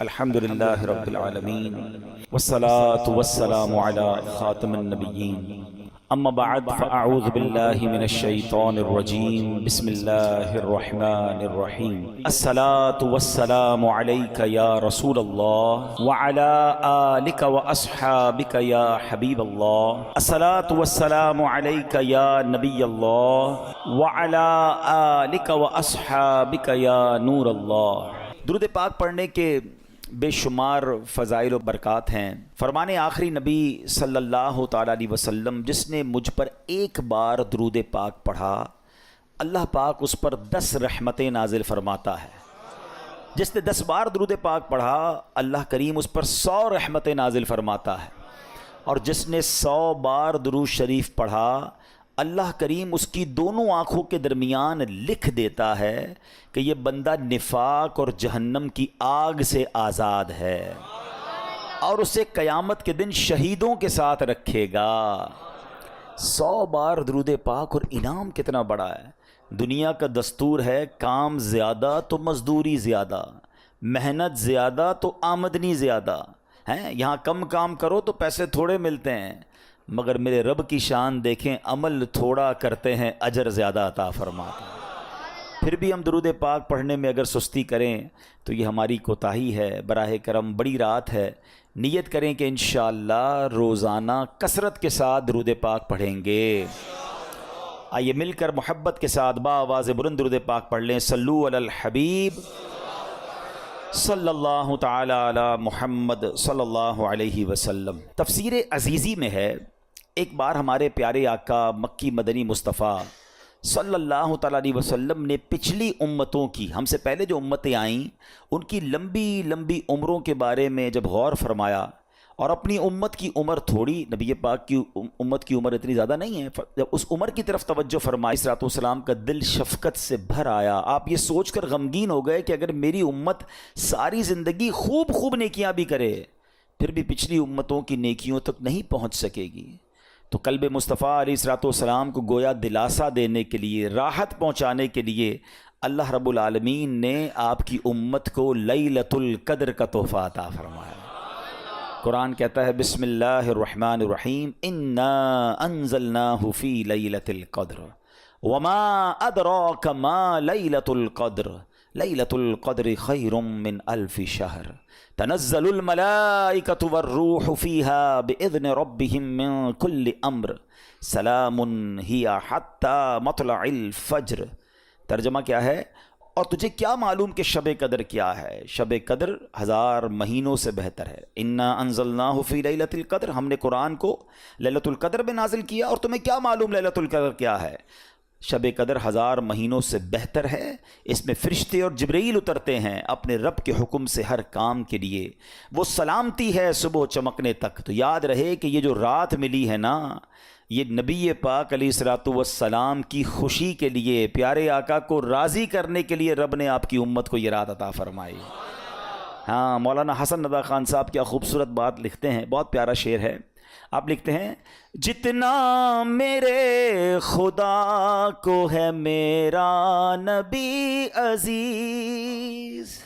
الحمدللہ رب العالمین والصلاة والسلام علی خاتم النبیین اما بعد فاعوذ باللہ من الشیطان الرجیم بسم اللہ الرحمن الرحیم الصلاة والسلام علیک یا رسول اللہ وعلی آلک واصحابک یا حبیب اللہ الصلاة والسلام علیک یا نبی اللہ وعلی آلک واصحابک یا نور اللہ۔ درود پاک پڑھنے کے بے شمار فضائل و برکات ہیں۔ فرمان آخری نبی صلی اللہ تعالیٰ علیہ وسلم، جس نے مجھ پر ایک بار درود پاک پڑھا اللہ پاک اس پر 10 رحمتیں نازل فرماتا ہے۔ جس نے 10 بار درود پاک پڑھا اللہ کریم اس پر 100 رحمتیں نازل فرماتا ہے، اور جس نے 100 بار درود شریف پڑھا اللہ کریم اس کی دونوں آنکھوں کے درمیان لکھ دیتا ہے کہ یہ بندہ نفاق اور جہنم کی آگ سے آزاد ہے، اور اسے قیامت کے دن شہیدوں کے ساتھ رکھے گا۔ 100 بار درود پاک، اور انعام کتنا بڑا ہے۔ دنیا کا دستور ہے کام زیادہ تو مزدوری زیادہ، محنت زیادہ تو آمدنی زیادہ ہیں۔ یہاں کم کام کرو تو پیسے تھوڑے ملتے ہیں، مگر میرے رب کی شان دیکھیں، عمل تھوڑا کرتے ہیں اجر زیادہ عطا فرماتے ہیں۔ پھر بھی ہم درود پاک پڑھنے میں اگر سستی کریں تو یہ ہماری کوتاہی ہے۔ براہ کرم بڑی رات ہے، نیت کریں کہ انشاءاللہ روزانہ کثرت کے ساتھ درود پاک پڑھیں گے۔ آئیے مل کر محبت کے ساتھ بآواز بلند درود پاک پڑھ لیں۔ صلو علی الحبیب صلی اللہ تعالی علی محمد صلی اللہ علیہ وسلم۔ تفسیر عزیزی میں ہے، ایک بار ہمارے پیارے آقا مکی مدنی مصطفیٰ صلی اللہ تعالیٰ علیہ وسلم نے پچھلی امتوں کی، ہم سے پہلے جو امتیں آئیں، ان کی لمبی لمبی عمروں کے بارے میں جب غور فرمایا، اور اپنی امت کی عمر تھوڑی، نبی پاک کی امت کی عمر اتنی زیادہ نہیں ہے، جب اس عمر کی طرف توجہ فرمائی صلوات والسلام کا دل شفقت سے بھر آیا۔ آپ یہ سوچ کر غمگین ہو گئے کہ اگر میری امت ساری زندگی خوب خوب نیکیاں بھی کرے پھر بھی پچھلی امتوں کی نیکیوں تک نہیں پہنچ سکے گی، تو قلب مصطفیٰ علیہ الصلوۃ والسلام کو گویا دلاسا دینے کے لیے، راحت پہنچانے کے لیے اللہ رب العالمین نے آپ کی امت کو لیلۃ القدر کا تحفہ عطا فرمایا۔ قرآن کہتا ہے بسم اللہ الرحمن الرحیم انا انزلناہ فی لیلۃ القدر وما ادراک ما لیلۃ القدر لیلۃ القدر خیر من الف شہر تنزل الملائکۃ والروح فیہا باذن ربہم من کل امر سلام ہی حتی مطلع الفجر۔ ترجمہ کیا ہے؟ اور تجھے کیا معلوم کہ شب قدر کیا ہے؟ شب قدر 1000 مہینوں سے بہتر ہے۔ انا انزلناہ فی لیلۃ القدر، ہم نے قرآن کو لیلۃ القدر میں نازل کیا، اور تمہیں کیا معلوم لیلۃ القدر کیا ہے؟ شب قدر 1000 مہینوں سے بہتر ہے۔ اس میں فرشتے اور جبرائیل اترتے ہیں اپنے رب کے حکم سے ہر کام کے لیے، وہ سلامتی ہے صبح چمکنے تک۔ تو یاد رہے کہ یہ جو رات ملی ہے نا، یہ نبی پاک علیہ الصلوۃ والسلام کی خوشی کے لیے، پیارے آقا کو راضی کرنے کے لیے رب نے آپ کی امت کو یہ رات عطا فرمائی۔ ہاں، مولانا حسن رضا خان صاحب کیا خوبصورت بات لکھتے ہیں، بہت پیارا شعر ہے۔ آپ لکھتے ہیں جتنا میرے خدا کو ہے میرا نبی عزیز،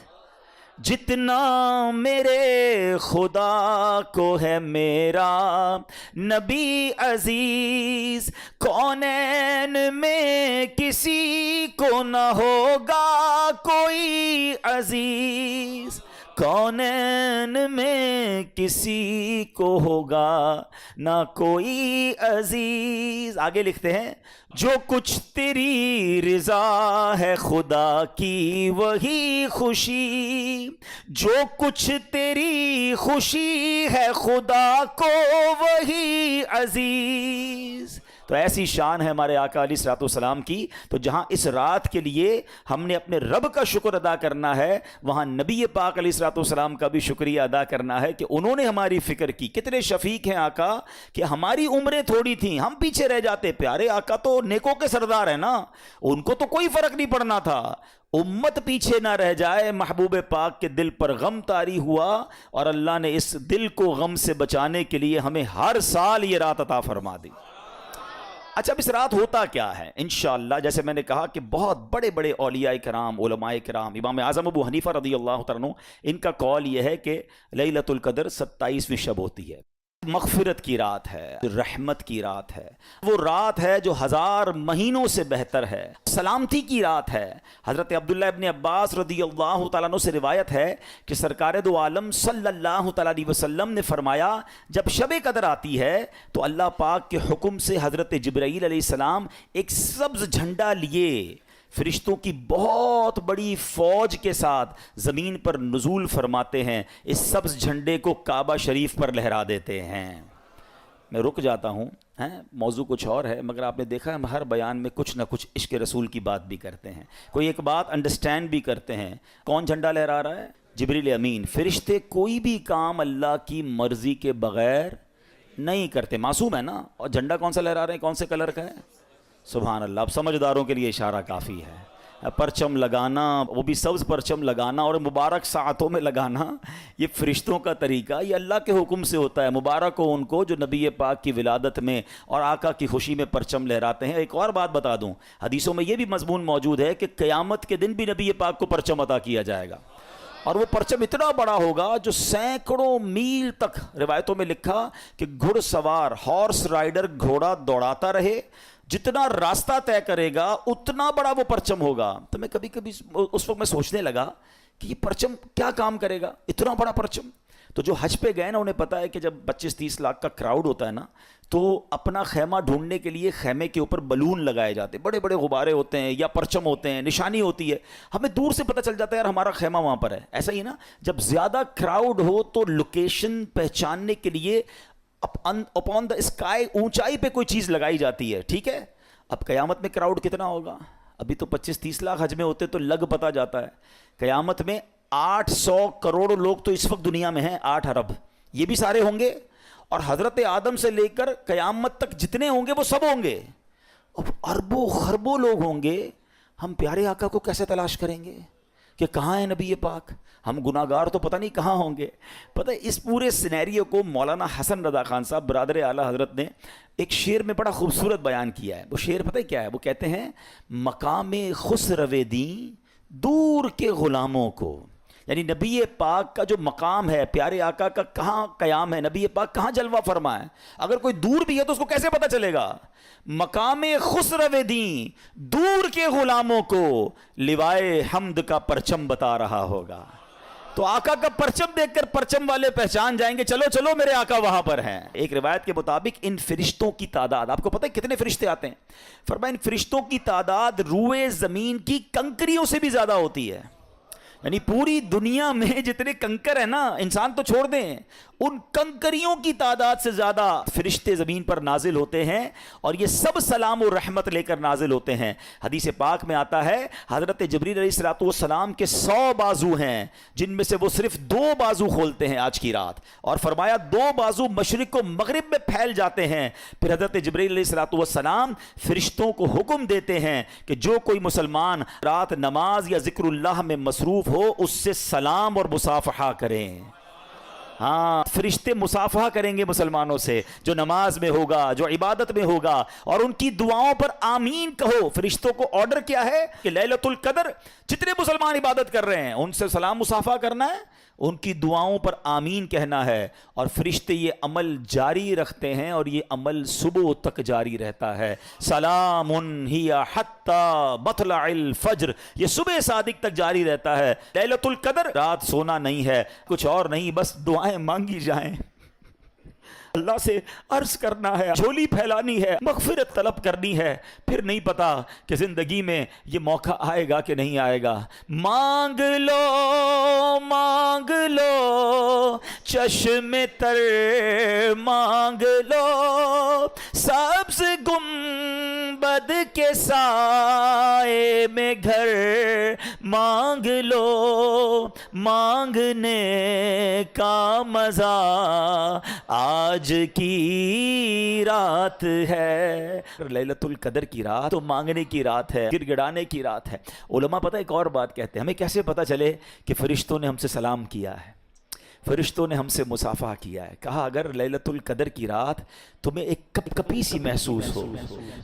جتنا میرے خدا کو ہے میرا نبی عزیز، کونین میں کسی کو نہ ہوگا کوئی عزیز، کونین میں کسی کو ہوگا نہ کوئی عزیز۔ آگے لکھتے ہیں جو کچھ تیری رضا ہے خدا کی وہی خوشی، جو کچھ تیری خوشی ہے خدا کو وہی عزیز۔ تو ایسی شان ہے ہمارے آقا علیہ الصلوۃ والسلام کی۔ تو جہاں اس رات کے لیے ہم نے اپنے رب کا شکر ادا کرنا ہے، وہاں نبی پاک علیہ الصلوۃ والسلام کا بھی شکریہ ادا کرنا ہے کہ انہوں نے ہماری فکر کی۔ کتنے شفیق ہیں آقا کہ ہماری عمریں تھوڑی تھیں، ہم پیچھے رہ جاتے۔ پیارے آقا تو نیکوں کے سردار ہیں نا، ان کو تو کوئی فرق نہیں پڑنا تھا، امت پیچھے نہ رہ جائے۔ محبوب پاک کے دل پر غم طاری ہوا، اور اللہ نے اس دل کو غم سے بچانے کے لیے ہمیں ہر سال یہ رات عطا فرما دی۔ اچھا اب اس رات ہوتا کیا ہے؟ انشاءاللہ جیسے میں نے کہا کہ بہت بڑے بڑے اولیاء کرام، علماء کرام، امام اعظم ابو حنیفہ رضی اللہ تعالیٰ عنہ، ان کا قول یہ ہے کہ لیلۃ القدر 27ویں شب ہوتی ہے، مغفرت کی رات ہے، رحمت کی رات ہے، وہ رات ہے جو 1000 مہینوں سے بہتر ہے، سلامتی کی رات ہے۔ حضرت عبداللہ ابن عباس رضی اللہ تعالیٰ عنہ سے روایت ہے کہ سرکار دو عالم صلی اللہ تعالیٰ علیہ وسلم نے فرمایا جب شب قدر آتی ہے تو اللہ پاک کے حکم سے حضرت جبرائیل علیہ السلام ایک سبز جھنڈا لیے فرشتوں کی بہت بڑی فوج کے ساتھ زمین پر نزول فرماتے ہیں، اس سبز جھنڈے کو کعبہ شریف پر لہرا دیتے ہیں۔ میں رک جاتا ہوں، موضوع کچھ اور ہے، مگر آپ نے دیکھا ہم ہر بیان میں کچھ نہ کچھ عشق رسول کی بات بھی کرتے ہیں، کوئی ایک بات انڈرسٹینڈ بھی کرتے ہیں۔ کون جھنڈا لہرا رہا ہے؟ جبریل امین۔ فرشتے کوئی بھی کام اللہ کی مرضی کے بغیر نہیں کرتے، معصوم ہے نا۔ اور جھنڈا کون سا لہرا رہے ہیں؟ کون سے کلر کا ہے؟ سبحان اللہ، اب سمجھداروں کے لیے اشارہ کافی ہے۔ پرچم لگانا، وہ بھی سبز پرچم لگانا اور مبارک ساعتوں میں لگانا، یہ فرشتوں کا طریقہ، یہ اللہ کے حکم سے ہوتا ہے۔ مبارک ہو ان کو جو نبی پاک کی ولادت میں اور آقا کی خوشی میں پرچم لہراتے ہیں۔ ایک اور بات بتا دوں، حدیثوں میں یہ بھی مضمون موجود ہے کہ قیامت کے دن بھی نبی پاک کو پرچم عطا کیا جائے گا، اور وہ پرچم اتنا بڑا ہوگا جو سینکڑوں میل تک، روایتوں میں لکھا کہ گھڑ سوار، ہارس رائڈر، گھوڑا دوڑاتا رہے، جتنا راستہ طے کرے گا اتنا بڑا وہ پرچم ہوگا۔ تو میں کبھی کبھی اس وقت میں سوچنے لگا کہ یہ پرچم کیا کام کرے گا، اتنا بڑا پرچم۔ تو جو حج پہ گئے نا انہیں پتا ہے کہ جب 25-30 لاکھ کا کراؤڈ ہوتا ہے نا تو اپنا خیمہ ڈھونڈنے کے لیے خیمے کے اوپر بلون لگائے جاتے ہیں، بڑے بڑے غبارے ہوتے ہیں یا پرچم ہوتے ہیں، نشانی ہوتی ہے، ہمیں دور سے پتہ چل جاتا ہے یار ہمارا خیمہ وہاں پر ہے۔ ایسا ہی نا جب زیادہ کراؤڈ ہو تو لوکیشن پہچاننے کے لیے اپون دا اسکائی، اونچائی پہ کوئی چیز لگائی جاتی ہے، ٹھیک ہے۔ اب قیامت میں کراؤڈ کتنا ہوگا؟ ابھی تو 25-30 لاکھ حج میں ہوتے تو لگ پتہ جاتا ہے، قیامت میں 800 کروڑ لوگ تو اس وقت دنیا میں ہیں، 8 ارب، یہ بھی سارے ہوں گے، اور حضرت آدم سے لے کر قیامت تک جتنے ہوں گے وہ سب ہوں گے، اب اربوں خربوں لوگ ہوں گے۔ ہم پیارے آقا کو کیسے تلاش کریں گے کہ کہاں ہے نبی پاک؟ ہم گناہگار تو پتہ نہیں کہاں ہوں گے۔ پتہ ہے اس پورے سینیریو کو مولانا حسن رضا خان صاحب برادر اعلیٰ حضرت نے ایک شعر میں بڑا خوبصورت بیان کیا ہے۔ وہ شعر پتہ ہے کیا ہے؟ وہ کہتے ہیں مقام خسرو دیں دور کے غلاموں کو، یعنی نبی پاک کا جو مقام ہے، پیارے آقا کا کہاں قیام ہے، نبی پاک کہاں جلوہ فرما ہے، اگر کوئی دور بھی ہے تو اس کو کیسے پتہ چلے گا؟ مقام خسرو دیں دور کے غلاموں کو لوائے حمد کا پرچم بتا رہا ہوگا۔ تو آقا کا پرچم دیکھ کر پرچم والے پہچان جائیں گے، چلو چلو میرے آقا وہاں پر ہیں۔ ایک روایت کے مطابق ان فرشتوں کی تعداد، آپ کو پتہ ہے کتنے فرشتے آتے ہیں؟ فرمایا ان فرشتوں کی تعداد روئے زمین کی کنکریوں سے بھی زیادہ ہوتی ہے، یعنی پوری دنیا میں جتنے کنکر ہیں نا، انسان تو چھوڑ دیں، ان کنکریوں کی تعداد سے زیادہ فرشتے زمین پر نازل ہوتے ہیں، اور یہ سب سلام و رحمت لے کر نازل ہوتے ہیں۔ حدیث پاک میں آتا ہے حضرت جبریل علیہ السلام کے 100 بازو ہیں، جن میں سے وہ صرف 2 بازو کھولتے ہیں آج کی رات، اور فرمایا 2 بازو مشرق و مغرب میں پھیل جاتے ہیں۔ پھر حضرت جبریل علیہ السلام فرشتوں کو حکم دیتے ہیں کہ جو کوئی مسلمان رات نماز یا ذکر اللہ میں مصروف ہو اس سے سلام اور مصافحہ کریں۔ ہاں، فرشتے مصافحہ کریں گے مسلمانوں سے، جو نماز میں ہوگا، جو عبادت میں ہوگا، اور ان کی دعاؤں پر آمین کہو۔ فرشتوں کو آرڈر کیا ہے کہ لیلۃ القدر جتنے مسلمان عبادت کر رہے ہیں ان سے سلام مصافحہ کرنا ہے، ان کی دعاؤں پر آمین کہنا ہے، اور فرشتے یہ عمل جاری رکھتے ہیں، اور یہ عمل صبح تک جاری رہتا ہے۔ سلام ہی حتی مطلع الفجر، یہ صبح صادق تک جاری رہتا ہے۔ لیلۃ القدر رات سونا نہیں ہے، کچھ اور نہیں، بس دعائیں مانگی جائیں، اللہ سے عرض کرنا ہے، جھولی پھیلانی ہے، مغفرت طلب کرنی ہے۔ پھر نہیں پتا کہ زندگی میں یہ موقع آئے گا کہ نہیں آئے گا۔ مانگ لو چشم تر، مانگ لو سبز گنبد کے سائے میں گھر، مانگ لو مانگنے کا مزہ آج کی رات ہے۔ لیلۃ القدر کی رات تو مانگنے کی رات ہے، گر گڑانے کی رات ہے۔ علماء پتہ ایک اور بات کہتے ہیں، ہمیں کیسے پتہ چلے کہ فرشتوں نے ہم سے سلام کیا ہے؟ فرشتوں نے ہم سے مصافحہ کیا ہے، کہا اگر لیلۃ القدر کی رات تمہیں ایک کپ کپی سی محسوس ہو،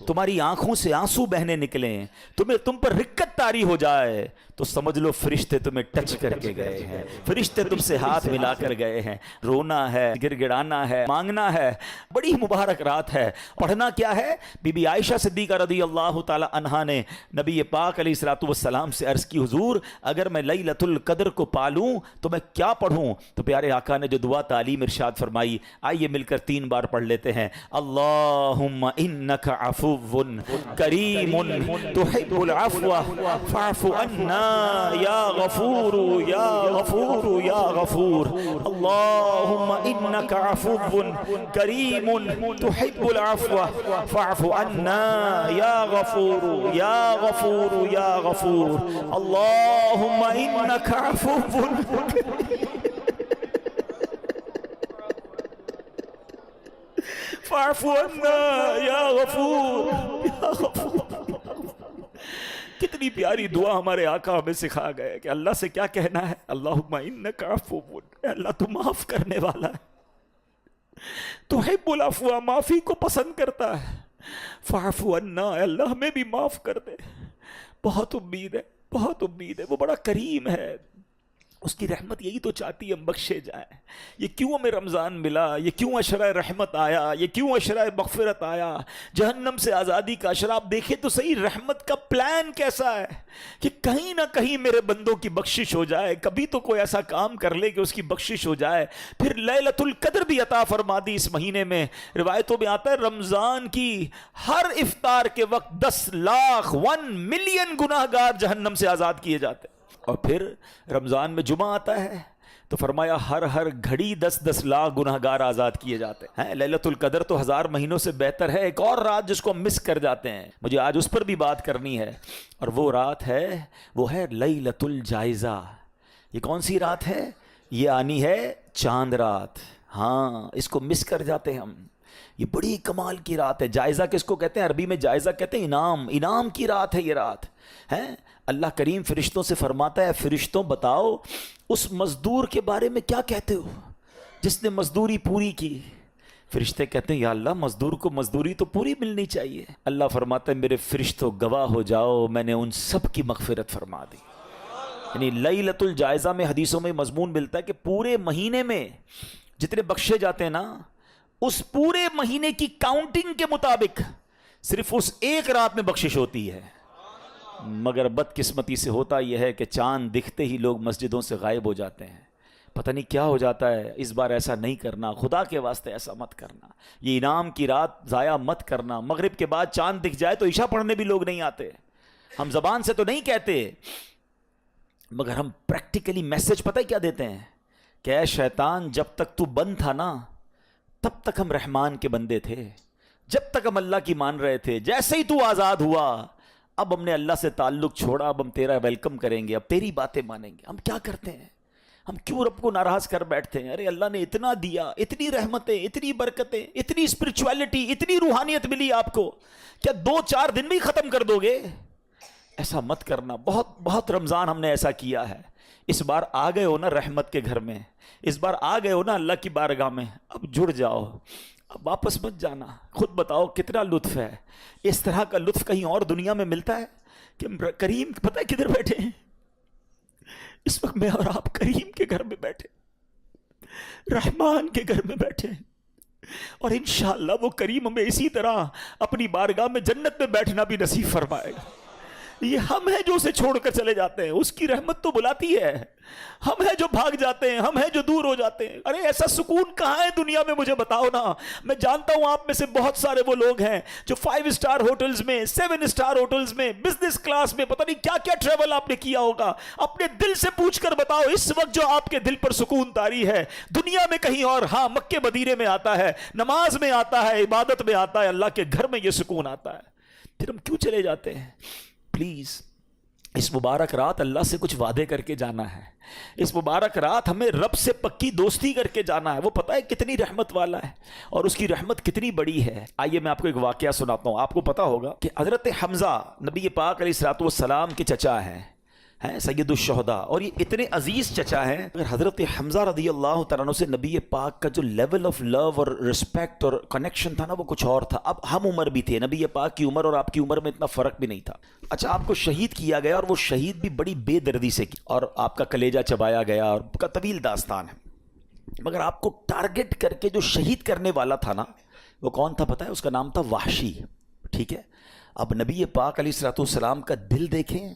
تمہاری آنکھوں سے آنسو بہنے نکلیں، تم پر رکت طاری ہو جائے، تو سمجھ لو فرشتے تمہیں ٹچ کر کے گئے ہیں، فرشتے تم سے ہاتھ ملا کر گئے ہیں۔ رونا ہے، گر گڑانا ہے، مانگنا ہے، بڑی مبارک رات ہے۔ پڑھنا کیا ہے؟ بی بی عائشہ صدیقہ رضی اللہ تعالی عنہا نے نبی پاک علیہ الصلوۃ والسلام سے عرض کی، حضور اگر میں لیلۃ القدر کو پالوں تو میں کیا پڑھوں؟ تو پیارے آقا نے جو دعا تعلیم ارشاد فرمائی، آئیے مل کر 3 بار پڑھ لیتے ہیں۔ اللہم انک عفو کریم تحب العفو فاعف عنا یا غفور یا غفور یا غفور۔ اللہم انک عفو کریم تحب العفو فاعف عنا یا غفور یا غفور یا غفور۔ اللہم انک عفو فاعف عنا یا غفور یا غفور۔ کتنی پیاری دعا ہمارے آقا ہمیں سکھا گئے کہ اللہ سے کیا کہنا ہے، اللہم انک عفو، اے اللہ تو معاف کرنے والا ہے، تحب العفو، معافی کو پسند کرتا ہے، فاعف عنا، اے اللہ ہمیں بھی معاف کر دے۔ بہت امید ہے، بہت امید ہے، وہ بڑا کریم ہے، اس کی رحمت یہی تو چاہتی ہے ہم بخشے جائیں۔ یہ کیوں ہمیں رمضان ملا، یہ کیوں عشرہ رحمت آیا، یہ کیوں عشرہ مغفرت آیا، جہنم سے آزادی کا عشرہ۔ آپ دیکھیں تو صحیح رحمت کا پلان کیسا ہے کہ کہیں نہ کہیں میرے بندوں کی بخشش ہو جائے، کبھی تو کوئی ایسا کام کر لے کہ اس کی بخشش ہو جائے۔ پھر لیلۃ القدر بھی عطا فرما دی اس مہینے میں۔ روایتوں میں آتا ہے رمضان کی ہر افطار کے وقت 10 لاکھ 1 ملین گناہ گار جہنم سے آزاد کیے جاتے ہیں۔ اور پھر رمضان میں جمعہ آتا ہے تو فرمایا ہر گھڑی 10 لاکھ گناہ گار آزاد کیے جاتے ہیں۔ لیلۃ القدر تو 1000 مہینوں سے بہتر ہے۔ ایک اور رات جس کو ہم مس کر جاتے ہیں، مجھے آج اس پر بھی بات کرنی ہے، اور وہ رات ہے، وہ ہے لیلۃ الجائزہ۔ یہ کون سی رات ہے؟ یہ آنی ہے چاند رات۔ ہاں، اس کو مس کر جاتے ہیں ہم۔ یہ بڑی کمال کی رات ہے۔ جائزہ کس کو کہتے ہیں؟ عربی میں جائزہ کہتے ہیں انعام کی رات ہے یہ رات ہے۔ اللہ کریم فرشتوں سے فرماتا ہے، فرشتوں بتاؤ اس مزدور کے بارے میں کیا کہتے ہو جس نے مزدوری پوری کی؟ فرشتے کہتے ہیں یا اللہ مزدور کو مزدوری تو پوری ملنی چاہیے۔ اللہ فرماتا ہے میرے فرشتوں گواہ ہو جاؤ، میں نے ان سب کی مغفرت فرما دی۔ یعنی لیلۃ الجائزہ میں حدیثوں میں مضمون ملتا ہے کہ پورے مہینے میں جتنے بخشے جاتے ہیں نا، اس پورے مہینے کی کاؤنٹنگ کے مطابق صرف اس ایک رات میں بخشش ہوتی ہے۔ مگر بدقسمتی سے ہوتا یہ ہے کہ چاند دکھتے ہی لوگ مسجدوں سے غائب ہو جاتے ہیں، پتہ نہیں کیا ہو جاتا ہے۔ اس بار ایسا نہیں کرنا، خدا کے واسطے ایسا مت کرنا، یہ انعام کی رات ضائع مت کرنا۔ مغرب کے بعد چاند دکھ جائے تو عشاء پڑھنے بھی لوگ نہیں آتے۔ ہم زبان سے تو نہیں کہتے، مگر ہم پریکٹیکلی میسج پتہ کیا دیتے ہیں کہ اے شیطان جب تک تو بند تھا نا تب تک ہم رحمان کے بندے تھے، جب تک ہم اللہ کی مان رہے تھے، جیسے ہی تو آزاد ہوا اب ہم نے اللہ سے تعلق چھوڑا، اب ہم تیرا ویلکم کریں گے، اب تیری باتیں مانیں گے۔ ہم کیا کرتے ہیں؟ ہم کیوں رب کو ناراض کر بیٹھتے ہیں؟ ارے اللہ نے اتنا دیا، اتنی رحمتیں، اتنی برکتیں، اتنی اسپرچویلٹی، اتنی روحانیت ملی آپ کو، کیا 2-4 دن میں ختم کر دو گے؟ ایسا مت کرنا۔ بہت رمضان ہم نے ایسا کیا ہے۔ اس بار آ گئے ہو نا رحمت کے گھر میں، اس بار آ گئے ہو نا اللہ کی بارگاہ میں، اب جڑ جاؤ، اب واپس مت جانا۔ خود بتاؤ کتنا لطف ہے۔ اس طرح کا لطف کہیں اور دنیا میں ملتا ہے کہ کریم پتہ ہے کدھر بیٹھے ہیں؟ اس وقت میں اور آپ کریم کے گھر میں بیٹھے، رحمان کے گھر میں بیٹھے ہیں، اور انشاءاللہ وہ کریم ہمیں اسی طرح اپنی بارگاہ میں جنت میں بیٹھنا بھی نصیب فرمائے گا۔ یہ ہم ہیں جو اسے چھوڑ کر چلے جاتے ہیں، اس کی رحمت تو بلاتی ہے، ہم ہیں جو بھاگ جاتے ہیں، ہم ہیں جو دور ہو جاتے ہیں۔ ارے ایسا سکون کہاں ہے دنیا میں؟ مجھے بتاؤ نا۔ میں جانتا ہوں آپ میں سے بہت سارے وہ لوگ ہیں جو 5 اسٹار ہوٹلز میں، 7 اسٹار ہوٹلز میں، بزنس کلاس میں، پتہ نہیں کیا کیا ٹریول آپ نے کیا ہوگا۔ اپنے دل سے پوچھ کر بتاؤ اس وقت جو آپ کے دل پر سکون طاری ہے دنیا میں کہیں اور؟ ہاں، مکے مدینے میں آتا ہے، نماز میں آتا ہے، عبادت میں آتا ہے، اللہ کے گھر میں یہ سکون آتا ہے۔ پھر ہم کیوں چلے جاتے ہیں؟ پلیز اس مبارک رات اللہ سے کچھ وعدے کر کے جانا ہے۔ اس مبارک رات ہمیں رب سے پکی دوستی کر کے جانا ہے۔ وہ پتہ ہے کتنی رحمت والا ہے اور اس کی رحمت کتنی بڑی ہے۔ آئیے میں آپ کو ایک واقعہ سناتا ہوں۔ آپ کو پتہ ہوگا کہ حضرت حمزہ نبی پاک علیہ الصلوۃ والسلام کے چچا ہیں، ہیں سید الشہداء، اور یہ اتنے عزیز چچا ہیں. اگر حضرت حمزہ رضی اللہ تعالیٰ عنہ سے نبی پاک کا جو لیول آف لو اور رسپیکٹ اور کنیکشن تھا نا وہ کچھ اور تھا. اب ہم عمر بھی تھے، نبی پاک کی عمر اور آپ کی عمر میں اتنا فرق بھی نہیں تھا. اچھا آپ کو شہید کیا گیا اور وہ شہید بھی بڑی بے دردی سے کی اور آپ کا کلیجہ چبایا گیا اور کا طویل داستان ہے. مگر آپ کو ٹارگٹ کر کے جو شہید کرنے والا تھا نا وہ کون تھا پتہ ہے؟ اس کا نام تھا وحشی. ٹھیک ہے، اب نبی پاک علیہ الصلوۃ والسلام کا دل دیکھیں،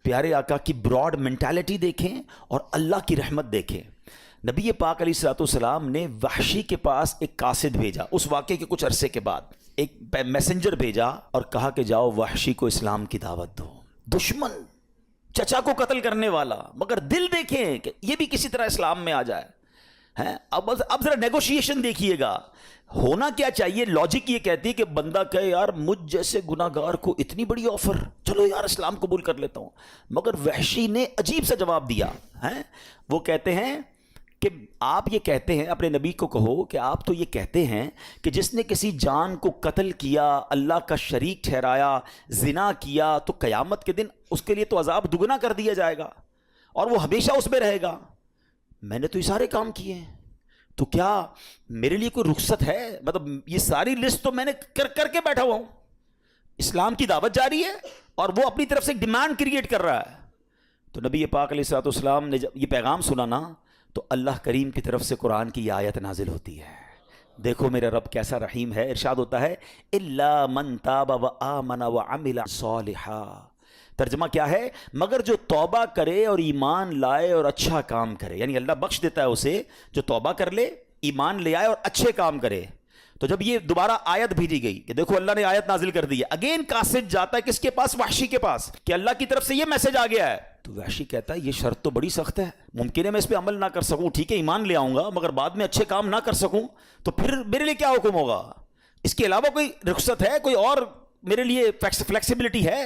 پیارے آقا کی براڈ مینٹالٹی دیکھیں اور اللہ کی رحمت دیکھیں. نبی پاک علیہ الصلوۃ والسلام نے وحشی کے پاس ایک قاصد بھیجا. اس واقعے کے کچھ عرصے کے بعد ایک میسنجر بھیجا اور کہا کہ جاؤ وحشی کو اسلام کی دعوت دو. دشمن، چچا کو قتل کرنے والا، مگر دل دیکھیں کہ یہ بھی کسی طرح اسلام میں آ جائے. ہیں اب ذرا نیگوشیشن دیکھیے گا. ہونا کیا چاہیے؟ لاجک یہ کہتی ہے کہ بندہ کہے یار مجھ جیسے گناہ گار کو اتنی بڑی آفر، چلو یار اسلام قبول کر لیتا ہوں. مگر وحشی نے عجیب سا جواب دیا. ہیں وہ کہتے ہیں کہ آپ یہ کہتے ہیں، اپنے نبی کو کہو کہ آپ تو یہ کہتے ہیں کہ جس نے کسی جان کو قتل کیا، اللہ کا شریک ٹھہرایا، زنا کیا، تو قیامت کے دن اس کے لیے تو عذاب دگنا کر دیا جائے گا اور وہ ہمیشہ اس میں رہے گا. میں نے تو یہ سارے کام کیے ہیں، تو کیا میرے لیے کوئی رخصت ہے؟ مطلب یہ ساری لسٹ تو میں نے کر کے بیٹھا ہوا ہوں. اسلام کی دعوت جاری ہے اور وہ اپنی طرف سے ایک ڈیمانڈ کریٹ کر رہا ہے. تو نبی پاک علیہ الصلوۃ والسلام نے جب یہ پیغام سنا نا تو اللہ کریم کی طرف سے قرآن کی یہ آیت نازل ہوتی ہے. دیکھو میرا رب کیسا رحیم ہے. ارشاد ہوتا ہے الا من تاب وآمن وعمل صالحا. ترجمہ کیا ہے؟ مگر جو توبہ کرے اور ایمان لائے اور اچھا کام کرے. یعنی اللہ بخش دیتا ہے اسے جو توبہ کر لے، ایمان لے آئے اور اچھے کام کرے. تو جب یہ دوبارہ آیت بھیجی گئی کہ دیکھو اللہ نے آیت نازل کر دی ہے، اگین قاصد جاتا ہے کس کے پاس؟ وحشی کے پاس، کہ اللہ کی طرف سے یہ میسج آ گیا ہے. تو وحشی کہتا ہے یہ شرط تو بڑی سخت ہے، ممکن ہے میں اس پہ عمل نہ کر سکوں، ٹھیک ہے ایمان لے آؤں گا، مگر بعد میں اچھے کام نہ کر سکوں تو پھر میرے لیے کیا حکم ہوگا؟ اس کے علاوہ کوئی رخصت ہے؟ کوئی اور میرے لیے فلیکسیبلٹی ہے؟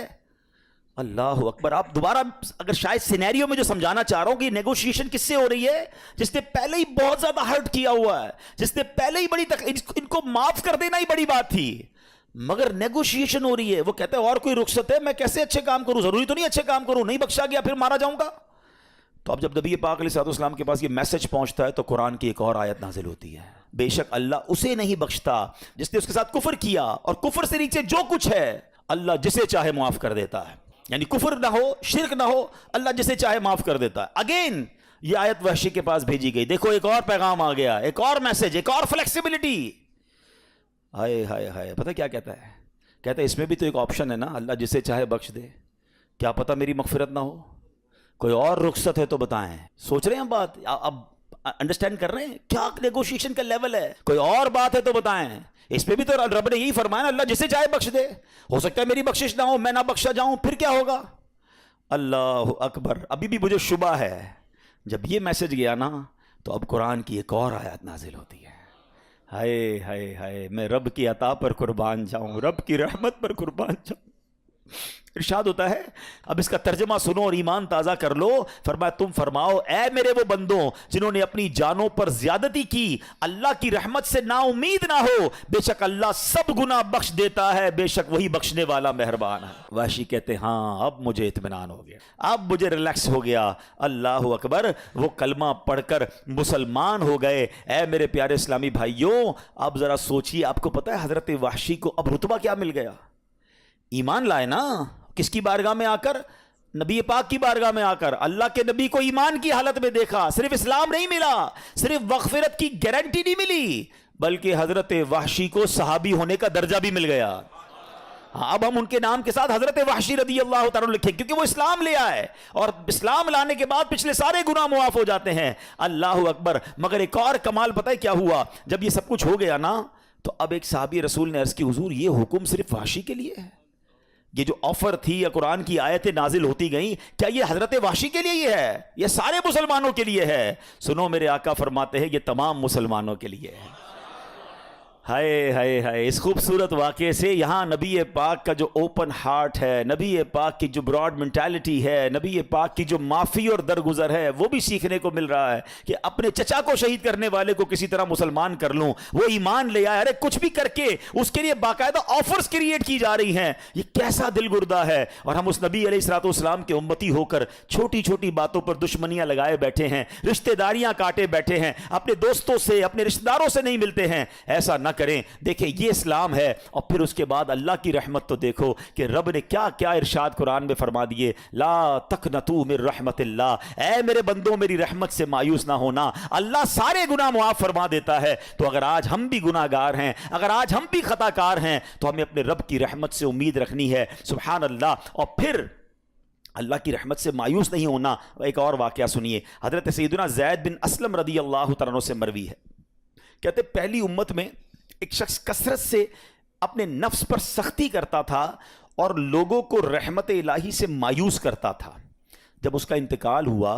اللہ اکبر. آپ دوبارہ اگر شاید سینیریو میں جو سمجھانا چاہ رہا ہوں کہ نیگوشیشن کس سے ہو رہی ہے؟ جس نے پہلے ہی بہت زیادہ ہرٹ کیا ہوا ہے، جس نے پہلے ہی ان کو معاف کر دینا ہی بڑی بات تھی، مگر نیگوشیشن ہو رہی ہے. وہ کہتا ہے اور کوئی رخصت ہے؟ میں کیسے اچھے کام کروں؟ ضروری تو نہیں اچھے کام کروں، نہیں بخشا گیا پھر مارا جاؤں گا. تو اب جب نبی پاک علیہ السلام کے پاس یہ میسج پہنچتا ہے تو قرآن کی ایک اور آیت نازل ہوتی ہے. بے شک اللہ اسے نہیں بخشتا جس نے اس کے ساتھ کفر کیا، اور کفر سے نیچے جو کچھ ہے اللہ جسے چاہے معاف کر دیتا ہے. یعنی کفر نہ ہو، شرک نہ ہو، اللہ جسے چاہے معاف کر دیتا ہے. اگین یہ آیت وحشی کے پاس بھیجی گئی. دیکھو ایک اور پیغام آ گیا، ایک اور میسج، ایک اور فلیکسیبلٹی. ہائے ہائے ہائے. پتہ کیا کہتا ہے؟ کہتا ہے اس میں بھی تو ایک آپشن ہے نا، اللہ جسے چاہے بخش دے. کیا پتہ میری مغفرت نہ ہو؟ کوئی اور رخصت ہے تو بتائیں. سوچ رہے ہیں بات؟ اب انڈرسٹینڈ کر رہے ہیں کیا نیگوشیشن کا لیول ہے؟ کوئی اور بات ہے تو بتائیں. اس پہ بھی تو رب نے یہی فرمایا نا، اللہ جسے چاہے بخش دے. ہو سکتا ہے میری بخشش نہ ہو، میں نہ بخشا جاؤں، پھر کیا ہوگا؟ اللہ اکبر. ابھی بھی مجھے شبہ ہے جب یہ میسج گیا نا تو اب قرآن کی ایک اور آیت نازل ہوتی ہے. ہائے ہائے ہائے، میں رب کی عطا پر قربان جاؤں، رب کی رحمت پر قربان جاؤں. ارشاد ہوتا ہے، اب اس کا ترجمہ سنو اور ایمان تازہ کر لو. فرمایا تم فرماؤ اے میرے وہ بندوں جنہوں نے اپنی جانوں پر زیادتی کی، اللہ کی رحمت سے نا امید نہ ہو، بے شک اللہ سب گناہ بخش دیتا ہے، بے شک وہی بخشنے والا مہربان ہے. وحشی کہتے ہیں ہاں اب مجھے اطمینان ہو گیا، اب مجھے ریلیکس ہو گیا. اللہ اکبر. وہ کلمہ پڑھ کر مسلمان ہو گئے. اے میرے پیارے اسلامی بھائیوں، اب ذرا سوچیے، آپ کو پتہ ہے حضرت وحشی کو اب رتبہ کیا مل گیا؟ ایمان لائے نا. کس کی بارگاہ میں آ کر؟ نبی پاک کی بارگاہ میں آ کر. اللہ کے نبی کو ایمان کی حالت میں دیکھا. صرف اسلام نہیں ملا، صرف مغفرت کی گارنٹی نہیں ملی، بلکہ حضرت وحشی کو صحابی ہونے کا درجہ بھی مل گیا. اب ہم ان کے نام کے ساتھ حضرت وحشی رضی اللہ تعالیٰ لکھیں کیونکہ وہ اسلام لے آئے، اور اسلام لانے کے بعد پچھلے سارے گناہ معاف ہو جاتے ہیں. اللہ اکبر. مگر ایک اور کمال پتہ ہے کیا ہوا؟ جب یہ سب کچھ ہو گیا نا تو اب ایک صحابی رسول نے عرض کی حضور یہ حکم صرف وحشی کے لیے ہے؟ یہ جو آفر تھی یا قرآن کی آیتیں نازل ہوتی گئیں، کیا یہ حضرت وحشی کے لیے یہ ہے؟ یہ سارے مسلمانوں کے لیے ہے؟ سنو میرے آقا فرماتے ہیں یہ تمام مسلمانوں کے لیے ہے. ہائے ہائے ہائے، اس خوبصورت واقعے سے یہاں نبی پاک کا جو اوپن ہارٹ ہے، نبی پاک کی جو براڈ مینٹالٹی ہے، نبی پاک کی جو معافی اور درگزر ہے، وہ بھی سیکھنے کو مل رہا ہے کہ اپنے چچا کو شہید کرنے والے کو کسی طرح مسلمان کر لوں، وہ ایمان لے آئے، ارے کچھ بھی کر کے اس کے لیے باقاعدہ آفرز کریٹ کی جا رہی ہیں۔ یہ کیسا دل گردہ ہے، اور ہم اس نبی علیہ الصلوۃ والسلام کے امتی ہو کر چھوٹی چھوٹی باتوں پر دشمنیاں لگائے بیٹھے ہیں، رشتہ داریاں کاٹے بیٹھے ہیں، اپنے دوستوں سے اپنے رشتہ داروں سے نہیں ملتے ہیں۔ ایسا نہ کریں۔ دیکھیں یہ اسلام ہے، اور پھر اس کے بعد اللہ کی رحمت تو دیکھو کہ رب نے کیا کیا ارشاد قرآن میں فرما دیے، لا تقنطوا من رحمت اللہ، اے میرے بندوں میری رحمت سے مایوس نہ ہونا، اللہ سارے گناہ معاف فرما دیتا ہے۔ تو اگر آج ہم بھی گناہ گار ہیں، اگر آج ہم بھی خطا کار ہیں، تو ہمیں اپنے رب کی رحمت سے امید رکھنی ہے۔ سبحان اللہ۔ اور پھر اللہ کی رحمت سے مایوس نہیں ہونا۔ ایک اور واقعہ سنیے، حضرت سیدنا زید بن اسلم رضی اللہ تعالیٰ عنہ سے مروی ہے، کہتے پہلی امت میں ایک شخص کثرت سے اپنے نفس پر سختی کرتا تھا اور لوگوں کو رحمت الہی سے مایوس کرتا تھا۔ جب اس کا انتقال ہوا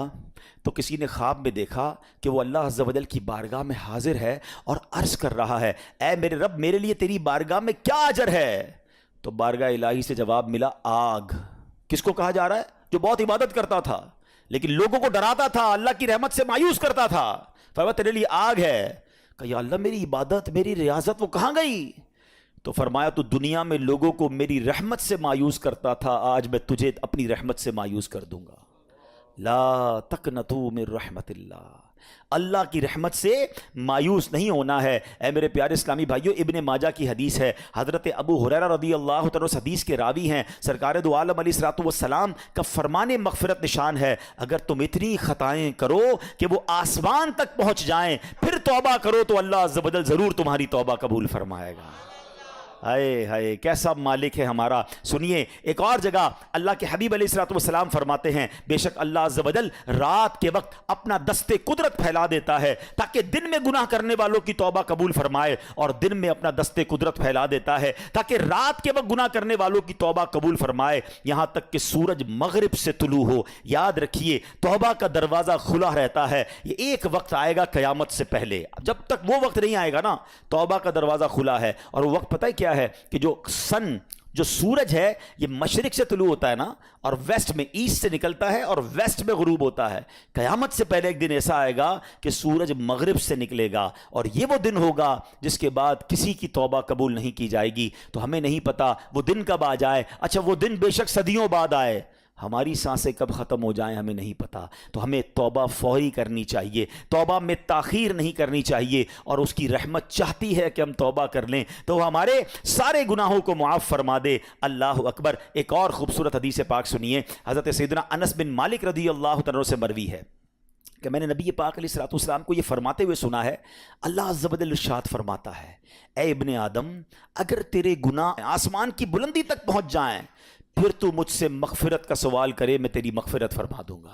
تو کسی نے خواب میں دیکھا کہ وہ اللہ عز و جل کی بارگاہ میں حاضر ہے اور عرض کر رہا ہے، اے میرے رب میرے لیے تیری بارگاہ میں کیا اجر ہے؟ تو بارگاہ الہی سے جواب ملا، آگ۔ کس کو کہا جا رہا ہے؟ جو بہت عبادت کرتا تھا لیکن لوگوں کو ڈراتا تھا، اللہ کی رحمت سے مایوس کرتا تھا، فرمایا تیرے لیے آگ ہے۔ کہ یا اللہ میری عبادت میری ریاضت وہ کہاں گئی؟ تو فرمایا تو دنیا میں لوگوں کو میری رحمت سے مایوس کرتا تھا، آج میں تجھے اپنی رحمت سے مایوس کر دوں گا۔ لا تقنطوا من رحمت اللہ، اللہ کی رحمت سے مایوس نہیں ہونا ہے۔ اے میرے پیارے اسلامی بھائیوں، ابن ماجہ کی حدیث ہے، حضرت ابو ہریرہ رضی اللہ تعالیٰ اس حدیث کے راوی ہیں، سرکار دو عالم علیہ الصلوۃ والسلام کا فرمان مغفرت نشان ہے، اگر تم اتنی خطائیں کرو کہ وہ آسمان تک پہنچ جائیں پھر توبہ کرو تو اللہ عز و جل ضرور تمہاری توبہ قبول فرمائے گا۔ ہائے ہائے کیسا مالک ہے ہمارا۔ سنیے ایک اور جگہ اللہ کے حبیب علیہ الصلوۃ والسلام فرماتے ہیں، بے شک اللہ عز و جل رات کے وقت اپنا دست قدرت پھیلا دیتا ہے تاکہ دن میں گناہ کرنے والوں کی توبہ قبول فرمائے، اور دن میں اپنا دست قدرت پھیلا دیتا ہے تاکہ رات کے وقت گناہ کرنے والوں کی توبہ قبول فرمائے، یہاں تک کہ سورج مغرب سے طلوع ہو۔ یاد رکھیے توبہ کا دروازہ کھلا رہتا ہے، یہ ایک وقت آئے گا قیامت سے پہلے، جب تک وہ وقت نہیں آئے گا نا توبہ کا دروازہ کھلا ہے۔ اور وہ وقت پتہ ہے کیا ہے کہ جو سورج ہے یہ مشرق سے طلوع ہوتا ہے نا، اور ویسٹ میں ایسٹ سے نکلتا ہے اور ویسٹ میں غروب ہوتا ہے۔ قیامت سے پہلے ایک دن ایسا آئے گا کہ سورج مغرب سے نکلے گا، اور یہ وہ دن ہوگا جس کے بعد کسی کی توبہ قبول نہیں کی جائے گی۔ تو ہمیں نہیں پتا وہ دن کب آ جائے، اچھا وہ دن بے شک صدیوں بعد آئے، ہماری سانسیں کب ختم ہو جائیں ہمیں نہیں پتا۔ تو ہمیں توبہ فوری کرنی چاہیے، توبہ میں تاخیر نہیں کرنی چاہیے، اور اس کی رحمت چاہتی ہے کہ ہم توبہ کر لیں تو وہ ہمارے سارے گناہوں کو معاف فرما دے۔ اللہ اکبر۔ ایک اور خوبصورت حدیث پاک سنیے، حضرت سیدنا انس بن مالک رضی اللہ تعالیٰ سے مروی ہے کہ میں نے نبی پاک علیہ الصلوۃ والسلام کو یہ فرماتے ہوئے سنا ہے، اللہ عز و جل ارشاد فرماتا ہے، اے ابن آدم اگر تیرے گناہ آسمان کی بلندی تک پہنچ جائیں پھر تو مجھ سے مغفرت کا سوال کرے، میں تیری مغفرت فرما دوں گا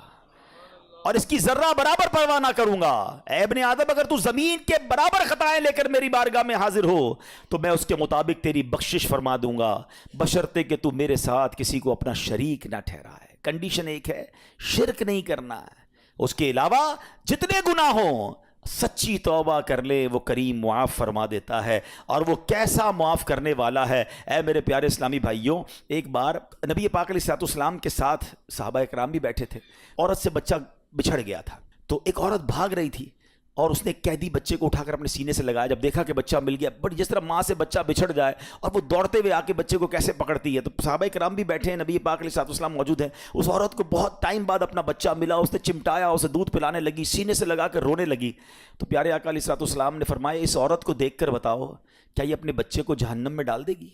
اور اس کی ذرہ برابر پرواہ نہ کروں گا۔ اے ابن آدم اگر تو زمین کے برابر خطائیں لے کر میری بارگاہ میں حاضر ہو تو میں اس کے مطابق تیری بخشش فرما دوں گا، بشرطے کہ تو میرے ساتھ کسی کو اپنا شریک نہ ٹھہرائے۔ کنڈیشن ایک ہے، شرک نہیں کرنا ہے، اس کے علاوہ جتنے گناہ ہوں سچی توبہ کر لے وہ کریم معاف فرما دیتا ہے، اور وہ کیسا معاف کرنے والا ہے۔ اے میرے پیارے اسلامی بھائیوں، ایک بار نبی پاک علیہ الصلوۃ والسلام کے ساتھ صحابہ اکرام بھی بیٹھے تھے، عورت سے بچہ بچھڑ گیا تھا، تو ایک عورت بھاگ رہی تھی اور اس نے قیدی بچے کو اٹھا کر اپنے سینے سے لگایا، جب دیکھا کہ بچہ مل گیا، بٹ جس طرح ماں سے بچہ بچھڑ جائے اور وہ دوڑتے ہوئے آ کے بچے کو کیسے پکڑتی ہے، تو صحابہ کرام بھی بیٹھے ہیں، نبی پاک علیہ الصلوۃ والسلام موجود ہیں، اس عورت کو بہت ٹائم بعد اپنا بچہ ملا، اس نے چمٹایا، اسے دودھ پلانے لگی، سینے سے لگا کر رونے لگی۔ تو پیارے آقا علیہ الصلوۃ والسلام نے فرمایا اس عورت کو دیکھ کر بتاؤ کیا یہ اپنے بچے کو جہنم میں ڈال دے گی؟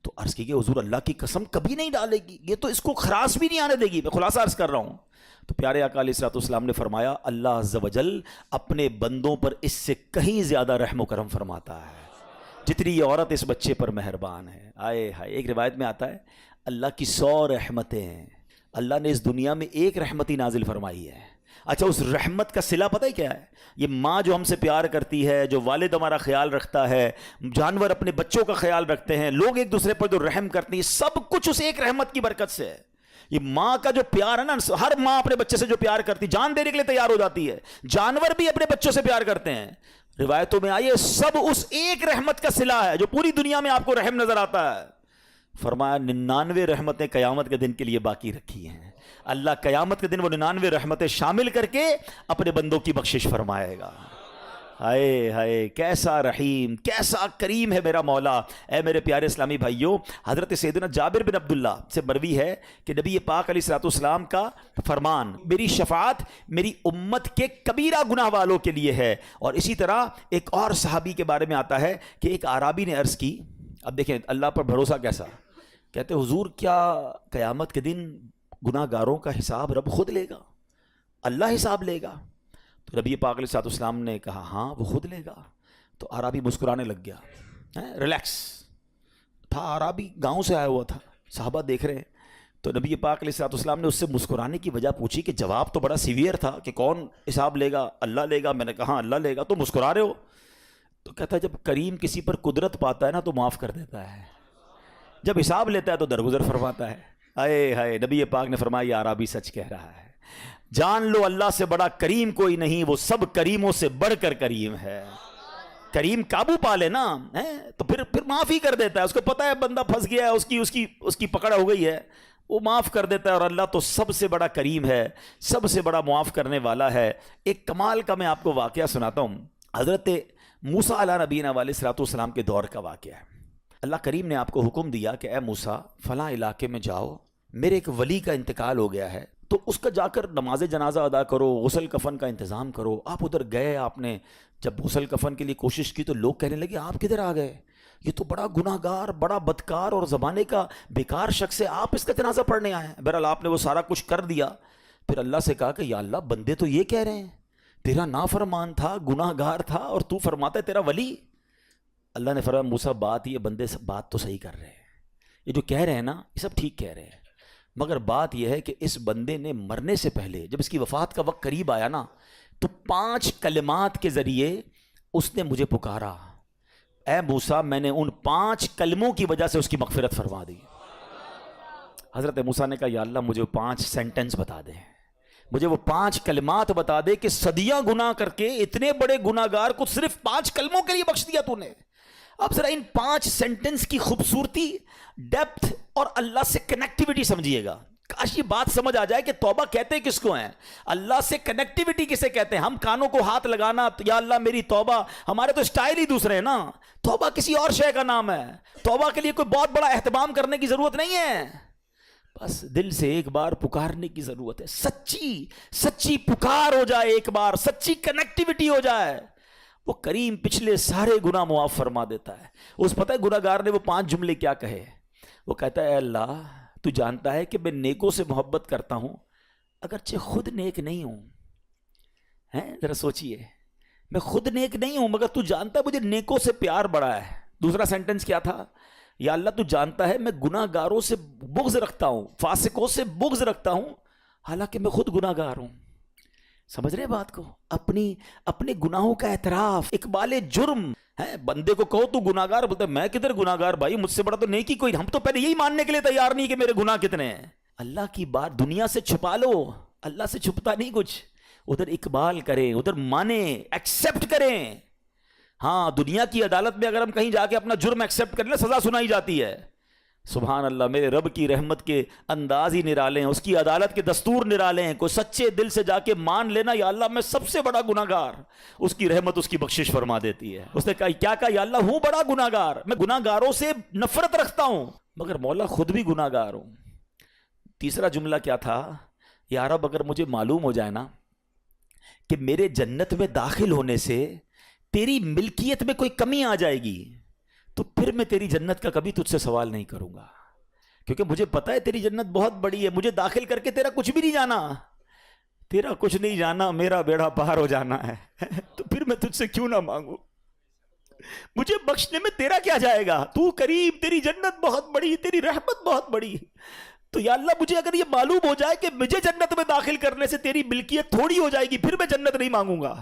تو عرض کی کہ حضور اللہ کی قسم کبھی نہیں ڈالے گی، یہ تو اس کو خراش بھی نہیں آنے دے گی، میں خلاصہ عرض کر رہا ہوں۔ تو پیارے آقا علیہ الصلوۃ والسلام نے فرمایا اللہ عز و جل اپنے بندوں پر اس سے کہیں زیادہ رحم و کرم فرماتا ہے جتنی یہ عورت اس بچے پر مہربان ہے۔ آئے ہائے، ایک روایت میں آتا ہے اللہ کی 100 رحمتیں ہیں، اللہ نے اس دنیا میں ایک رحمت ہی نازل فرمائی ہے۔ اچھا اس رحمت کا صلہ پتہ ہے کیا ہے؟ یہ ماں جو ہم سے پیار کرتی ہے، جو والد ہمارا خیال رکھتا ہے، جانور اپنے بچوں کا خیال رکھتے ہیں، لوگ ایک دوسرے پر جو رحم کرتے ہیں، سب کچھ اس ایک رحمت کی برکت سے ہے۔ یہ ماں کا جو پیار ہے نا، ہر ماں اپنے بچے سے جو پیار کرتی، جان دینے کے لیے تیار ہو جاتی ہے، جانور بھی اپنے بچوں سے پیار کرتے ہیں، روایتوں میں آئیے سب اس ایک رحمت کا صلہ ہے جو پوری دنیا میں آپ کو رحم نظر آتا ہے. فرمایا 99 رحمتیں قیامت کے دن کے لیے باقی رکھی ہیں. اللہ قیامت کے دن وہ 99 رحمتیں شامل کر کے اپنے بندوں کی بخشش فرمائے گا. ہائے ہائے کیسا رحیم کیسا کریم ہے میرا مولا. اے میرے پیارے اسلامی بھائیوں، حضرت سیدنا جابر بن عبداللہ سے مروی ہے کہ نبی پاک علیہ الصلوۃ والسلام کا فرمان، میری شفاعت میری امت کے کبیرہ گناہ والوں کے لیے ہے. اور اسی طرح ایک اور صحابی کے بارے میں آتا ہے کہ ایک اعرابی نے عرض کی، اب دیکھیں اللہ پر بھروسہ کیسا، کہتے حضور کیا قیامت کے دن گناہ گاروں کا حساب رب خود لے گا؟ اللہ حساب لے گا؟ تو نبی پاک علیہ الصلوۃ والسلام نے کہا ہاں وہ خود لے گا. تو عربی مسکرانے لگ گیا، ریلیکس تھا، عربی گاؤں سے آیا ہوا تھا، صحابہ دیکھ رہے ہیں. تو نبی پاک علیہ الصلوۃ والسلام نے اس سے مسکرانے کی وجہ پوچھی کہ جواب تو بڑا سیویئر تھا کہ کون حساب لے گا؟ اللہ لے گا. میں نے کہا ہاں اللہ لے گا. تو مسکرا رہے ہو؟ تو کہتا ہے جب کریم کسی پر قدرت پاتا ہے نا تو معاف کر دیتا ہے، جب حساب لیتا ہے تو درگزر فرماتا ہے. ہائے ہائے نبی پاک نے فرمایا یہ عربی سچ کہہ رہا ہے. جان لو اللہ سے بڑا کریم کوئی نہیں، وہ سب کریموں سے بڑھ کر کریم ہے. کریم قابو پا لے نا تو پھر معاف ہی کر دیتا ہے. اس کو پتا ہے بندہ پھنس گیا ہے، اس کی پکڑ ہو گئی ہے، وہ معاف کر دیتا ہے. اور اللہ تو سب سے بڑا کریم ہے، سب سے بڑا معاف کرنے والا ہے. ایک کمال کا میں آپ کو واقعہ سناتا ہوں. حضرت موسیٰ علیہ نبینا علیہ الصلوۃ والسلام کے دور کا واقعہ ہے. اللہ کریم نے آپ کو حکم دیا کہ اے موسیٰ فلاں علاقے میں جاؤ، میرے ایک ولی کا انتقال ہو گیا ہے، تو اس کا جا کر نماز جنازہ ادا کرو، غسل کفن کا انتظام کرو. آپ ادھر گئے، آپ نے جب غسل کفن کے لیے کوشش کی تو لوگ کہنے لگے آپ کدھر آ گئے، یہ تو بڑا گناہ گار، بڑا بدکار اور زمانے کا بیکار شخص ہے، آپ اس کا جنازہ پڑھنے آئے ہیں. بہرحال آپ نے وہ سارا کچھ کر دیا. پھر اللہ سے کہا کہ یا اللہ بندے تو یہ کہہ رہے ہیں تیرا نافرمان تھا، گناہ گار تھا، اور تو فرماتا ہے تیرا ولی. اللہ نے فرمایا موسیٰ بات یہ بندے بات تو صحیح کر رہے ہیں، یہ جو کہہ رہے ہیں نا یہ سب ٹھیک کہہ رہے ہیں، مگر بات یہ ہے کہ اس بندے نے مرنے سے پہلے جب اس کی وفات کا وقت قریب آیا نا تو 5 کلمات کے ذریعے اس نے مجھے پکارا. اے موسیٰ میں نے ان 5 کلموں کی وجہ سے اس کی مغفرت فرما دی. حضرت موسیٰ نے کہا یا اللہ مجھے 5 سینٹنس بتا دے، مجھے وہ 5 کلمات بتا دے کہ صدیاں گناہ کر کے اتنے بڑے گناہ گار کو صرف 5 کلموں کے لیے بخش دیا تو نے. اب ذرا ان 5 سینٹنس کی خوبصورتی، ڈیپتھ اور اللہ سے کنیکٹیوٹی سمجھیے گا. کاش یہ بات سمجھ آ جائے کہ توبہ کہتے کس کو ہیں، اللہ سے کنیکٹیوٹی کسے کہتے ہیں. ہم کانوں کو ہاتھ لگانا یا اللہ میری توبہ، ہمارے تو سٹائل ہی دوسرے ہیں نا. توبہ کسی اور شے کا نام ہے. توبہ کے لیے کوئی بہت بڑا اہتمام کرنے کی ضرورت نہیں ہے، بس دل سے ایک بار پکارنے کی ضرورت ہے. سچی پکار ہو جائے، ایک بار سچی کنیکٹیوٹی ہو جائے، وہ کریم پچھلے سارے گناہ معاف فرما دیتا ہے. اس پتہ ہے گناہ گار نے وہ 5 جملے کیا کہے؟ وہ کہتا ہے اے اللہ تو جانتا ہے کہ میں نیکوں سے محبت کرتا ہوں اگرچہ خود نیک نہیں ہوں. ذرا سوچئے، میں خود نیک نہیں ہوں مگر تو جانتا ہے مجھے نیکوں سے پیار بڑا ہے. دوسرا سینٹنس کیا تھا؟ یا اللہ تو جانتا ہے میں گناہ گاروں سے بغض رکھتا ہوں، فاسقوں سے بغض رکھتا ہوں حالانکہ میں خود گناہ گار ہوں. سمجھ رہے بات کو؟ اپنے گناہوں کا اعتراف، اقبال جرم ہے. بندے کو کہو تو گناہ گار، بولتا ہے میں کدھر گناہ گار بھائی، مجھ سے بڑا تو نیکی کوئی. ہم تو پہلے یہی ماننے کے لیے تیار نہیں کہ میرے گناہ کتنے ہیں. اللہ کی بات دنیا سے چھپا لو، اللہ سے چھپتا نہیں کچھ. ادھر اقبال کریں، ادھر مانیں، ایکسیپٹ کریں. ہاں دنیا کی عدالت میں اگر ہم کہیں جا کے اپنا جرم ایکسیپٹ کر لیں سزا سنائی جاتی ہے. سبحان اللہ، میرے رب کی رحمت کے انداز ہی نرالے ہیں، اس کی عدالت کے دستور نرالے ہیں. کوئی سچے دل سے جا کے مان لینا یا اللہ میں سب سے بڑا گناہ گار، اس کی رحمت اس کی بخشش فرما دیتی ہے. اس نے کہا کیا کہا؟ یا اللہ ہوں بڑا گناہ گار، میں گناہ گاروں سے نفرت رکھتا ہوں مگر مولا خود بھی گناہ گار ہوں. تیسرا جملہ کیا تھا؟ یا رب اگر مجھے معلوم ہو جائے نا کہ میرے جنت میں داخل ہونے سے تیری ملکیت میں کوئی کمی آ جائے گی تو پھر میں تیری جنت کا کبھی تجھ سے سوال نہیں کروں گا، کیونکہ مجھے پتا ہے تیری جنت بہت بڑی ہے. مجھے داخل کر کے تیرا کچھ بھی نہیں جانا، تیرا کچھ نہیں جانا، میرا بیڑا پار ہو جانا ہے. تو پھر میں تجھ سے کیوں نہ مانگوں؟ مجھے بخشنے میں تیرا کیا جائے گا؟ تو کریم، تیری جنت بہت بڑی، تیری رحمت بہت بڑی. تو یا اللہ مجھے اگر یہ معلوم ہو جائے کہ مجھے جنت میں داخل کرنے سے تیری ملکیت تھوڑی ہو جائے گی پھر میں جنت نہیں مانگوں گا.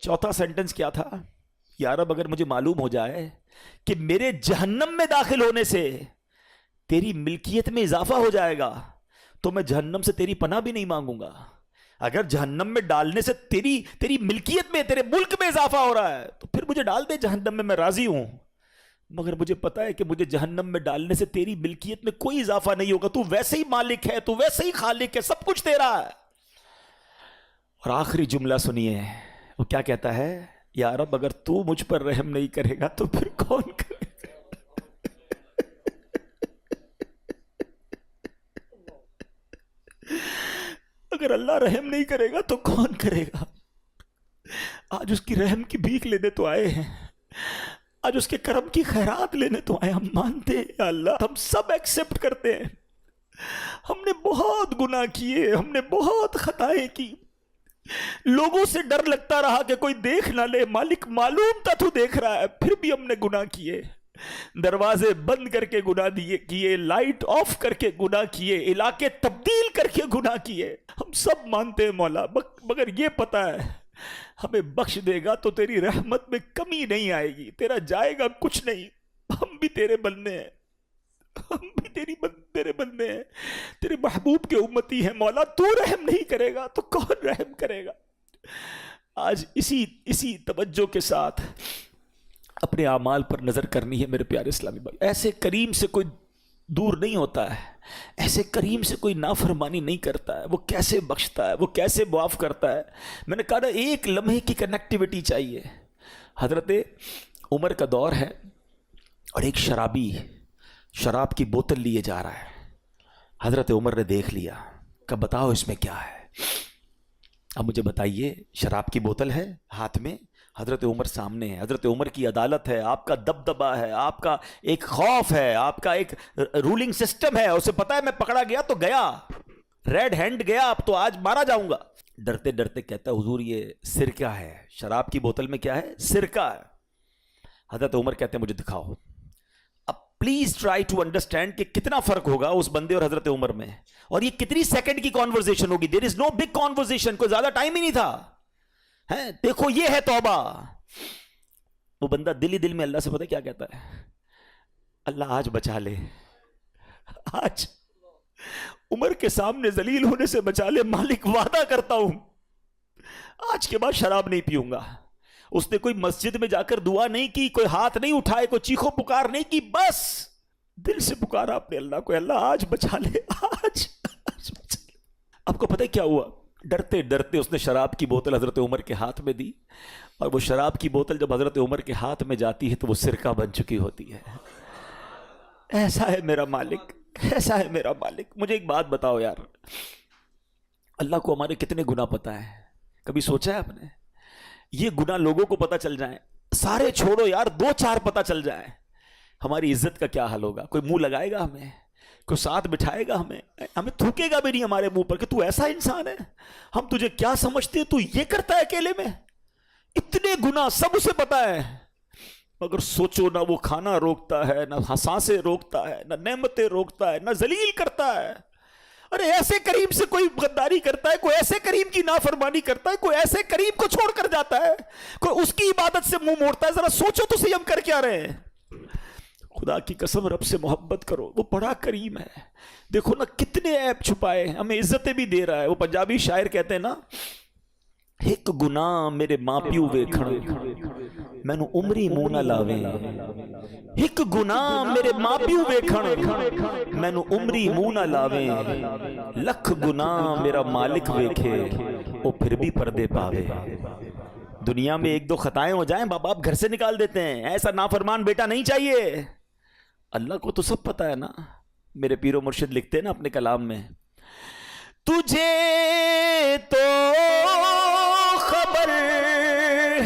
چوتھا سینٹنس کیا تھا؟ یا رب اگر مجھے معلوم ہو جائے کہ میرے جہنم میں داخل ہونے سے تیری ملکیت میں اضافہ ہو جائے گا تو میں جہنم سے تیری پناہ بھی نہیں مانگوں گا. اگر جہنم میں ڈالنے سے تیری ملکیت میں، تیرے ملک میں اضافہ ہو رہا ہے تو پھر مجھے ڈال دے جہنم میں راضی ہوں، مگر مجھے پتا ہے کہ مجھے جہنم میں ڈالنے سے تیری ملکیت میں کوئی اضافہ نہیں ہوگا، تو ویسے ہی مالک ہے، تو ویسے ہی خالق ہے، سب کچھ تیرا ہے۔ اور آخری جملہ سنیے، وہ کیا کہتا ہے؟ یا رب اگر تو مجھ پر رحم نہیں کرے گا تو پھر کون کرے گا؟ اگر اللہ رحم نہیں کرے گا تو کون کرے گا؟ آج اس کی رحم کی بھیک لینے تو آئے ہیں، آج اس کے کرم کی خیرات لینے تو آئے۔ ہم مانتے ہیں یا اللہ، ہم سب ایکسپٹ کرتے ہیں، ہم نے بہت گناہ کیے، ہم نے بہت خطائیں کی، لوگوں سے ڈر لگتا رہا کہ کوئی دیکھ نہ لے، مالک معلوم تھا تو دیکھ رہا ہے، پھر بھی ہم نے گناہ کیے، دروازے بند کر کے گناہ کیے، لائٹ آف کر کے گناہ کیے، علاقے تبدیل کر کے گناہ کیے۔ ہم سب مانتے ہیں مولا، مگر یہ پتا ہے ہمیں بخش دے گا تو تیری رحمت میں کمی نہیں آئے گی، تیرا جائے گا کچھ نہیں۔ ہم بھی تیرے بندے ہیں، ہم بھی تیرے بندے ہیں، تیرے محبوب کے امتی ہیں مولا، تو رحم نہیں کرے گا تو کون رحم کرے گا؟ آج اسی توجہ کے ساتھ اپنے اعمال پر نظر کرنی ہے میرے پیارے اسلامی بھائی۔ ایسے کریم سے کوئی دور نہیں ہوتا ہے، ایسے کریم سے کوئی نافرمانی نہیں کرتا ہے، وہ کیسے بخشتا ہے، وہ کیسے معاف کرتا ہے۔ میں نے کہا نا، ایک لمحے کی کنیکٹیوٹی چاہیے۔ حضرت عمر کا دور ہے اور ایک شرابی شراب کی بوتل لیے جا رہا ہے، حضرت عمر نے دیکھ لیا، کہ بتاؤ اس میں کیا ہے؟ اب مجھے بتائیے، شراب کی بوتل ہے ہاتھ میں، حضرت عمر سامنے ہے، حضرت عمر کی عدالت ہے، آپ کا دبدبہ ہے، آپ کا ایک خوف ہے، آپ کا ایک رولنگ سسٹم ہے، اسے پتا ہے میں پکڑا گیا تو گیا، ریڈ ہینڈ گیا، اب تو آج مارا جاؤں گا۔ ڈرتے ڈرتے کہتا ہے حضور یہ سرکہ ہے، شراب کی بوتل میں کیا ہے؟ سرکہ ہے۔ حضرت عمر کہتے ہیں مجھے دکھاؤ۔ اب پلیز ٹرائی ٹو انڈرسٹینڈ کہ کتنا فرق ہوگا اس بندے اور حضرت عمر میں، اور یہ کتنی سیکنڈ کی کانورزیشن ہوگی۔ دیر از نو بگ کانورزیشن، کوئی زیادہ ٹائم ہی نہیں تھا۔ دیکھو یہ ہے توبہ۔ وہ بندہ دل ہی دل میں اللہ سے پتہ کیا کہتا ہے؟ اللہ آج بچا لے، آج عمر کے سامنے ذلیل ہونے سے بچا لے، مالک وعدہ کرتا ہوں آج کے بعد شراب نہیں پیوں گا۔ اس نے کوئی مسجد میں جا کر دعا نہیں کی، کوئی ہاتھ نہیں اٹھائے، کوئی چیخو پکار نہیں کی، بس دل سے پکارا اپنے اللہ کو، اللہ آج بچا لے، آج بچا لے۔ آپ کو پتہ کیا ہوا؟ ڈرتے ڈرتے اس نے شراب کی بوتل حضرت عمر کے ہاتھ میں دی، اور وہ شراب کی بوتل جب حضرت عمر کے ہاتھ میں جاتی ہے تو وہ سرکہ بن چکی ہوتی ہے۔ ایسا ہے میرا مالک، ایسا ہے میرا مالک۔ مجھے ایک بات بتاؤ یار، اللہ کو ہمارے کتنے گناہ پتہ ہے؟ کبھی سوچا ہے آپ نے؟ یہ گناہ لوگوں کو پتہ چل جائیں، سارے چھوڑو یار، 2-4 پتہ چل جائیں، ہماری عزت کا کیا حال ہوگا؟ کوئی منہ لگائے گا ہمیں؟ کوئی ساتھ بٹھائے گا ہمیں تھوکے گا بھی نہیں ہمارے منہ پر کہ تو ایسا انسان ہے، ہم تجھے کیا سمجھتے ہیں، تو یہ کرتا ہے اکیلے میں؟ اتنے گناہ سب اسے پتا ہے، مگر سوچو نہ وہ کھانا روکتا ہے، نہ سانسیں روکتا ہے، نہ نعمتیں روکتا ہے، نہ ذلیل کرتا ہے۔ ارے ایسے کریم سے کوئی غداری کرتا ہے، کوئی ایسے کریم کی نافرمانی کرتا ہے، کوئی ایسے کریم کو چھوڑ کر جاتا ہے، کوئی اس کی عبادت سے منہ موڑتا ہے۔ ذرا سوچو تو صحیح ہم کر کیا رہے ہیں۔ خدا کی قسم رب سے محبت کرو، وہ بڑا کریم ہے۔ دیکھو نا کتنے عیب چھپائے، ہمیں عزتیں بھی دے رہا ہے۔ وہ پنجابی شاعر کہتے ہیں نا، ایک گناہ میرے ماں پیو ویکھن مینوں عمری منہ نہ لاویں، ایک گناہ میرے ماں پیو ویکھن مینوں عمری منہ نہ لاویں، لکھ گناہ میرا مالک ویکھے وہ پھر بھی پردے پاوے۔ دنیا میں 1-2 خطائیں ہو جائیں باپ باپ گھر سے نکال دیتے ہیں، ایسا نافرمان بیٹا نہیں چاہیے۔ اللہ کو تو سب پتہ ہے نا۔ میرے پیر و مرشد لکھتے ہیں نا اپنے کلام میں، تجھے تو خبر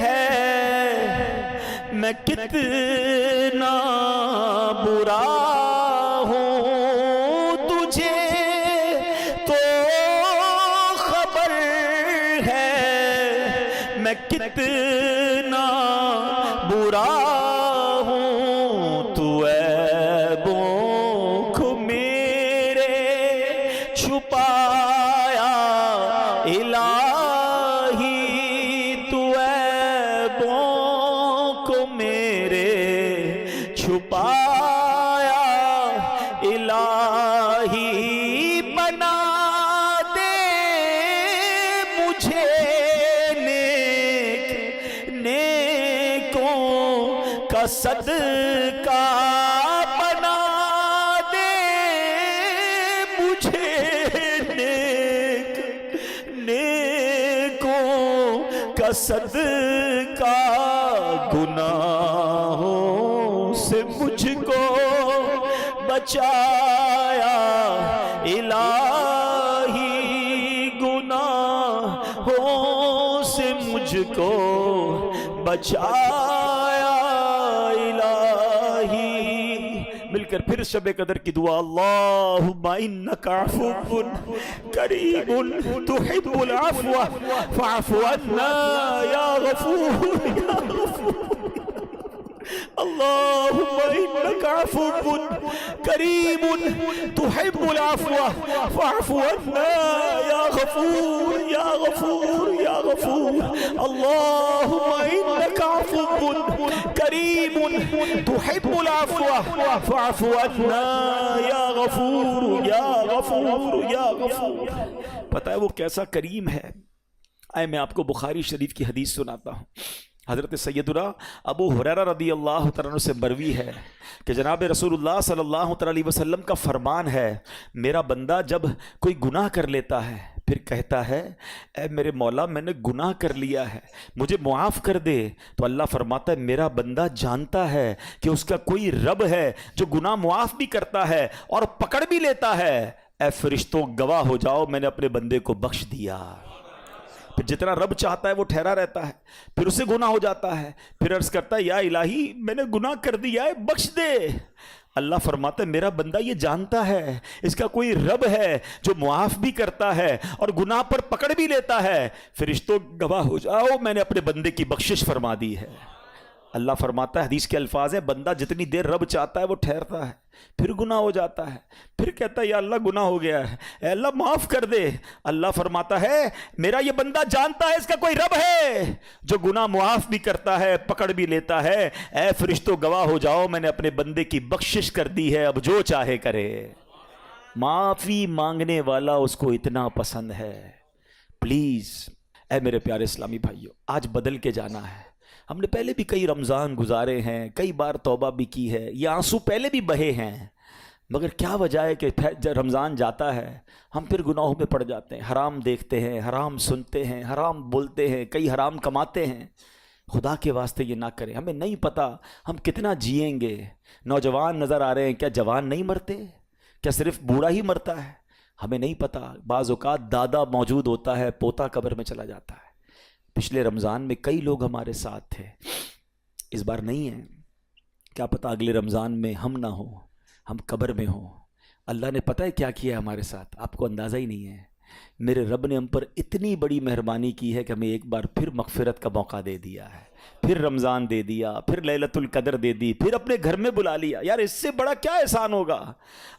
ہے میں کتنا برا ہوں، تجھے تو خبر ہے میں کتنا برا ہوں، تو عیبوں کو میرے چھپایا الہی، تو عیبوں کو میرے چھپایا الہی، بنا دے کا صدقہ بنا دے مجھے نیکوں کا صدقہ، گناہوں سے مجھ کو بچایا الہی، گناہوں سے مجھ کو بچایا الہی۔ مل کر پھر شب قدر کی دعا، اللہم انک عفو کریم تحب العفو فاعف عنا یا غفور یا غفور۔ اللہم انک عفو کریم تحب العفو فاعف عنا یا غفور یا غفور یا غفور۔ اللہم انک عفو کریم تحب العفو فاعف عنا یا غفور یا غفور یا غفور۔ پتہ ہے وہ کیسا کریم ہے؟ آئے میں آپ کو بخاری شریف کی حدیث سناتا ہوں۔ حضرت سیدنا ابو ہریرہ رضی اللہ تعالیٰ عنہ سے مروی ہے کہ جناب رسول اللہ صلی اللہ علیہ وسلم کا فرمان ہے، میرا بندہ جب کوئی گناہ کر لیتا ہے پھر کہتا ہے اے میرے مولا میں نے گناہ کر لیا ہے مجھے معاف کر دے، تو اللہ فرماتا ہے میرا بندہ جانتا ہے کہ اس کا کوئی رب ہے جو گناہ معاف بھی کرتا ہے اور پکڑ بھی لیتا ہے، اے فرشتوں گواہ ہو جاؤ میں نے اپنے بندے کو بخش دیا۔ پھر جتنا رب چاہتا ہے وہ ٹھہرا رہتا ہے، پھر اسے گناہ ہو جاتا ہے، پھر عرض کرتا ہے یا الہی میں نے گناہ کر دیا ہے بخش دے۔ اللہ فرماتا ہے میرا بندہ یہ جانتا ہے اس کا کوئی رب ہے جو معاف بھی کرتا ہے اور گناہ پر پکڑ بھی لیتا ہے، فرشتوں گواہ ہو جاؤ میں نے اپنے بندے کی بخشش فرما دی ہے۔ اللہ فرماتا ہے حدیث کے الفاظ ہیں بندہ جتنی دیر رب چاہتا ہے وہ ٹھہرتا ہے، پھر گناہ ہو جاتا ہے، پھر کہتا ہے یا اللہ گناہ ہو گیا ہے اے اللہ معاف کر دے۔ اللہ فرماتا ہے میرا یہ بندہ جانتا ہے اس کا کوئی رب ہے جو گناہ معاف بھی کرتا ہے پکڑ بھی لیتا ہے، اے فرشتوں گواہ ہو جاؤ میں نے اپنے بندے کی بخشش کر دی ہے، اب جو چاہے کرے۔ معافی مانگنے والا اس کو اتنا پسند ہے۔ پلیز اے میرے پیارے اسلامی بھائیوں، آج بدل کے جانا ہے۔ ہم نے پہلے بھی کئی رمضان گزارے ہیں، کئی بار توبہ بھی کی ہے، یہ آنسو پہلے بھی بہے ہیں، مگر کیا وجہ ہے کہ جب رمضان جاتا ہے ہم پھر گناہوں میں پڑ جاتے ہیں، حرام دیکھتے ہیں، حرام سنتے ہیں، حرام بولتے ہیں، کئی حرام کماتے ہیں۔ خدا کے واسطے یہ نہ کریں، ہمیں نہیں پتہ ہم کتنا جئیں گے۔ نوجوان نظر آ رہے ہیں، کیا جوان نہیں مرتے؟ کیا صرف بوڑھا ہی مرتا ہے؟ ہمیں نہیں پتہ، بعض اوقات دادا موجود ہوتا ہے پوتا قبر میں چلا جاتا ہے۔ پچھلے رمضان میں کئی لوگ ہمارے ساتھ تھے، اس بار نہیں ہیں، کیا پتہ اگلے رمضان میں ہم نہ ہوں، ہم قبر میں ہوں۔ اللہ نے پتہ ہے کیا کیا ہے ہمارے ساتھ، آپ کو اندازہ ہی نہیں ہے۔ میرے رب نے ہم پر اتنی بڑی مہربانی کی ہے کہ ہمیں ایک بار پھر مغفرت کا موقع دے دیا ہے، پھر رمضان دے دیا، پھر لیلۃ القدر دے دی، پھر اپنے گھر میں بلا لیا۔ یار اس سے بڑا کیا احسان ہوگا؟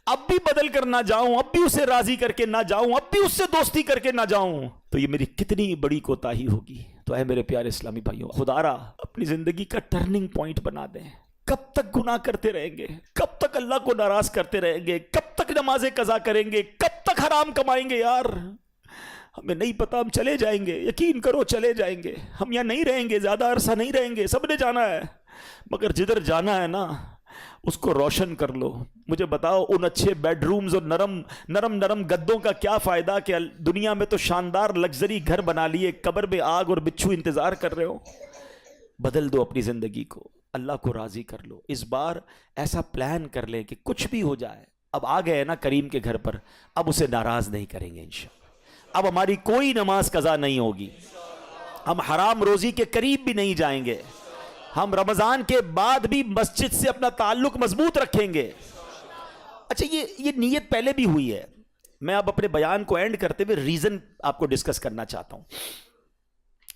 اب بھی بدل کر نہ جاؤں، اب بھی اسے راضی کر کے نہ جاؤں، اب بھی اس سے دوستی کر کے نہ جاؤں، تو یہ میری کتنی بڑی کوتاہی ہوگی۔ تو اے میرے پیارے اسلامی بھائیوں، خدا را اپنی زندگی کا ٹرننگ پوائنٹ بنا دیں۔ کب تک گناہ کرتے رہیں گے؟ کب تک اللہ کو ناراض کرتے رہیں گے؟ کب تک نمازیں قضا کریں گے؟ کب تک حرام کمائیں گے؟ یار ہمیں نہیں پتا، ہم چلے جائیں گے، یقین کرو چلے جائیں گے، ہم یہاں نہیں رہیں گے، زیادہ عرصہ نہیں رہیں گے، سب نے جانا ہے، مگر جدھر جانا ہے نا اس کو روشن کر لو۔ مجھے بتاؤ ان اچھے بیڈ رومز اور نرم گدوں کا کیا فائدہ کہ دنیا میں تو شاندار لگژری گھر بنا لیے، قبر میں آگ اور بچھو انتظار کر رہے ہو۔ بدل دو اپنی زندگی کو، اللہ کو راضی کر لو۔ اس بار ایسا پلان کر لیں کہ کچھ بھی ہو جائے، اب آ گئے نا کریم کے گھر پر، اب اسے ناراض نہیں کریں گے انشاءاللہ۔ اب ہماری کوئی نماز قضا نہیں ہوگی، ہم حرام روزی کے قریب بھی نہیں جائیں گے، ہم رمضان کے بعد بھی مسجد سے اپنا تعلق مضبوط رکھیں گے۔ اچھا یہ نیت پہلے بھی ہوئی ہے، میں اب اپنے بیان کو اینڈ کرتے ہوئے ریزن آپ کو ڈسکس کرنا چاہتا ہوں۔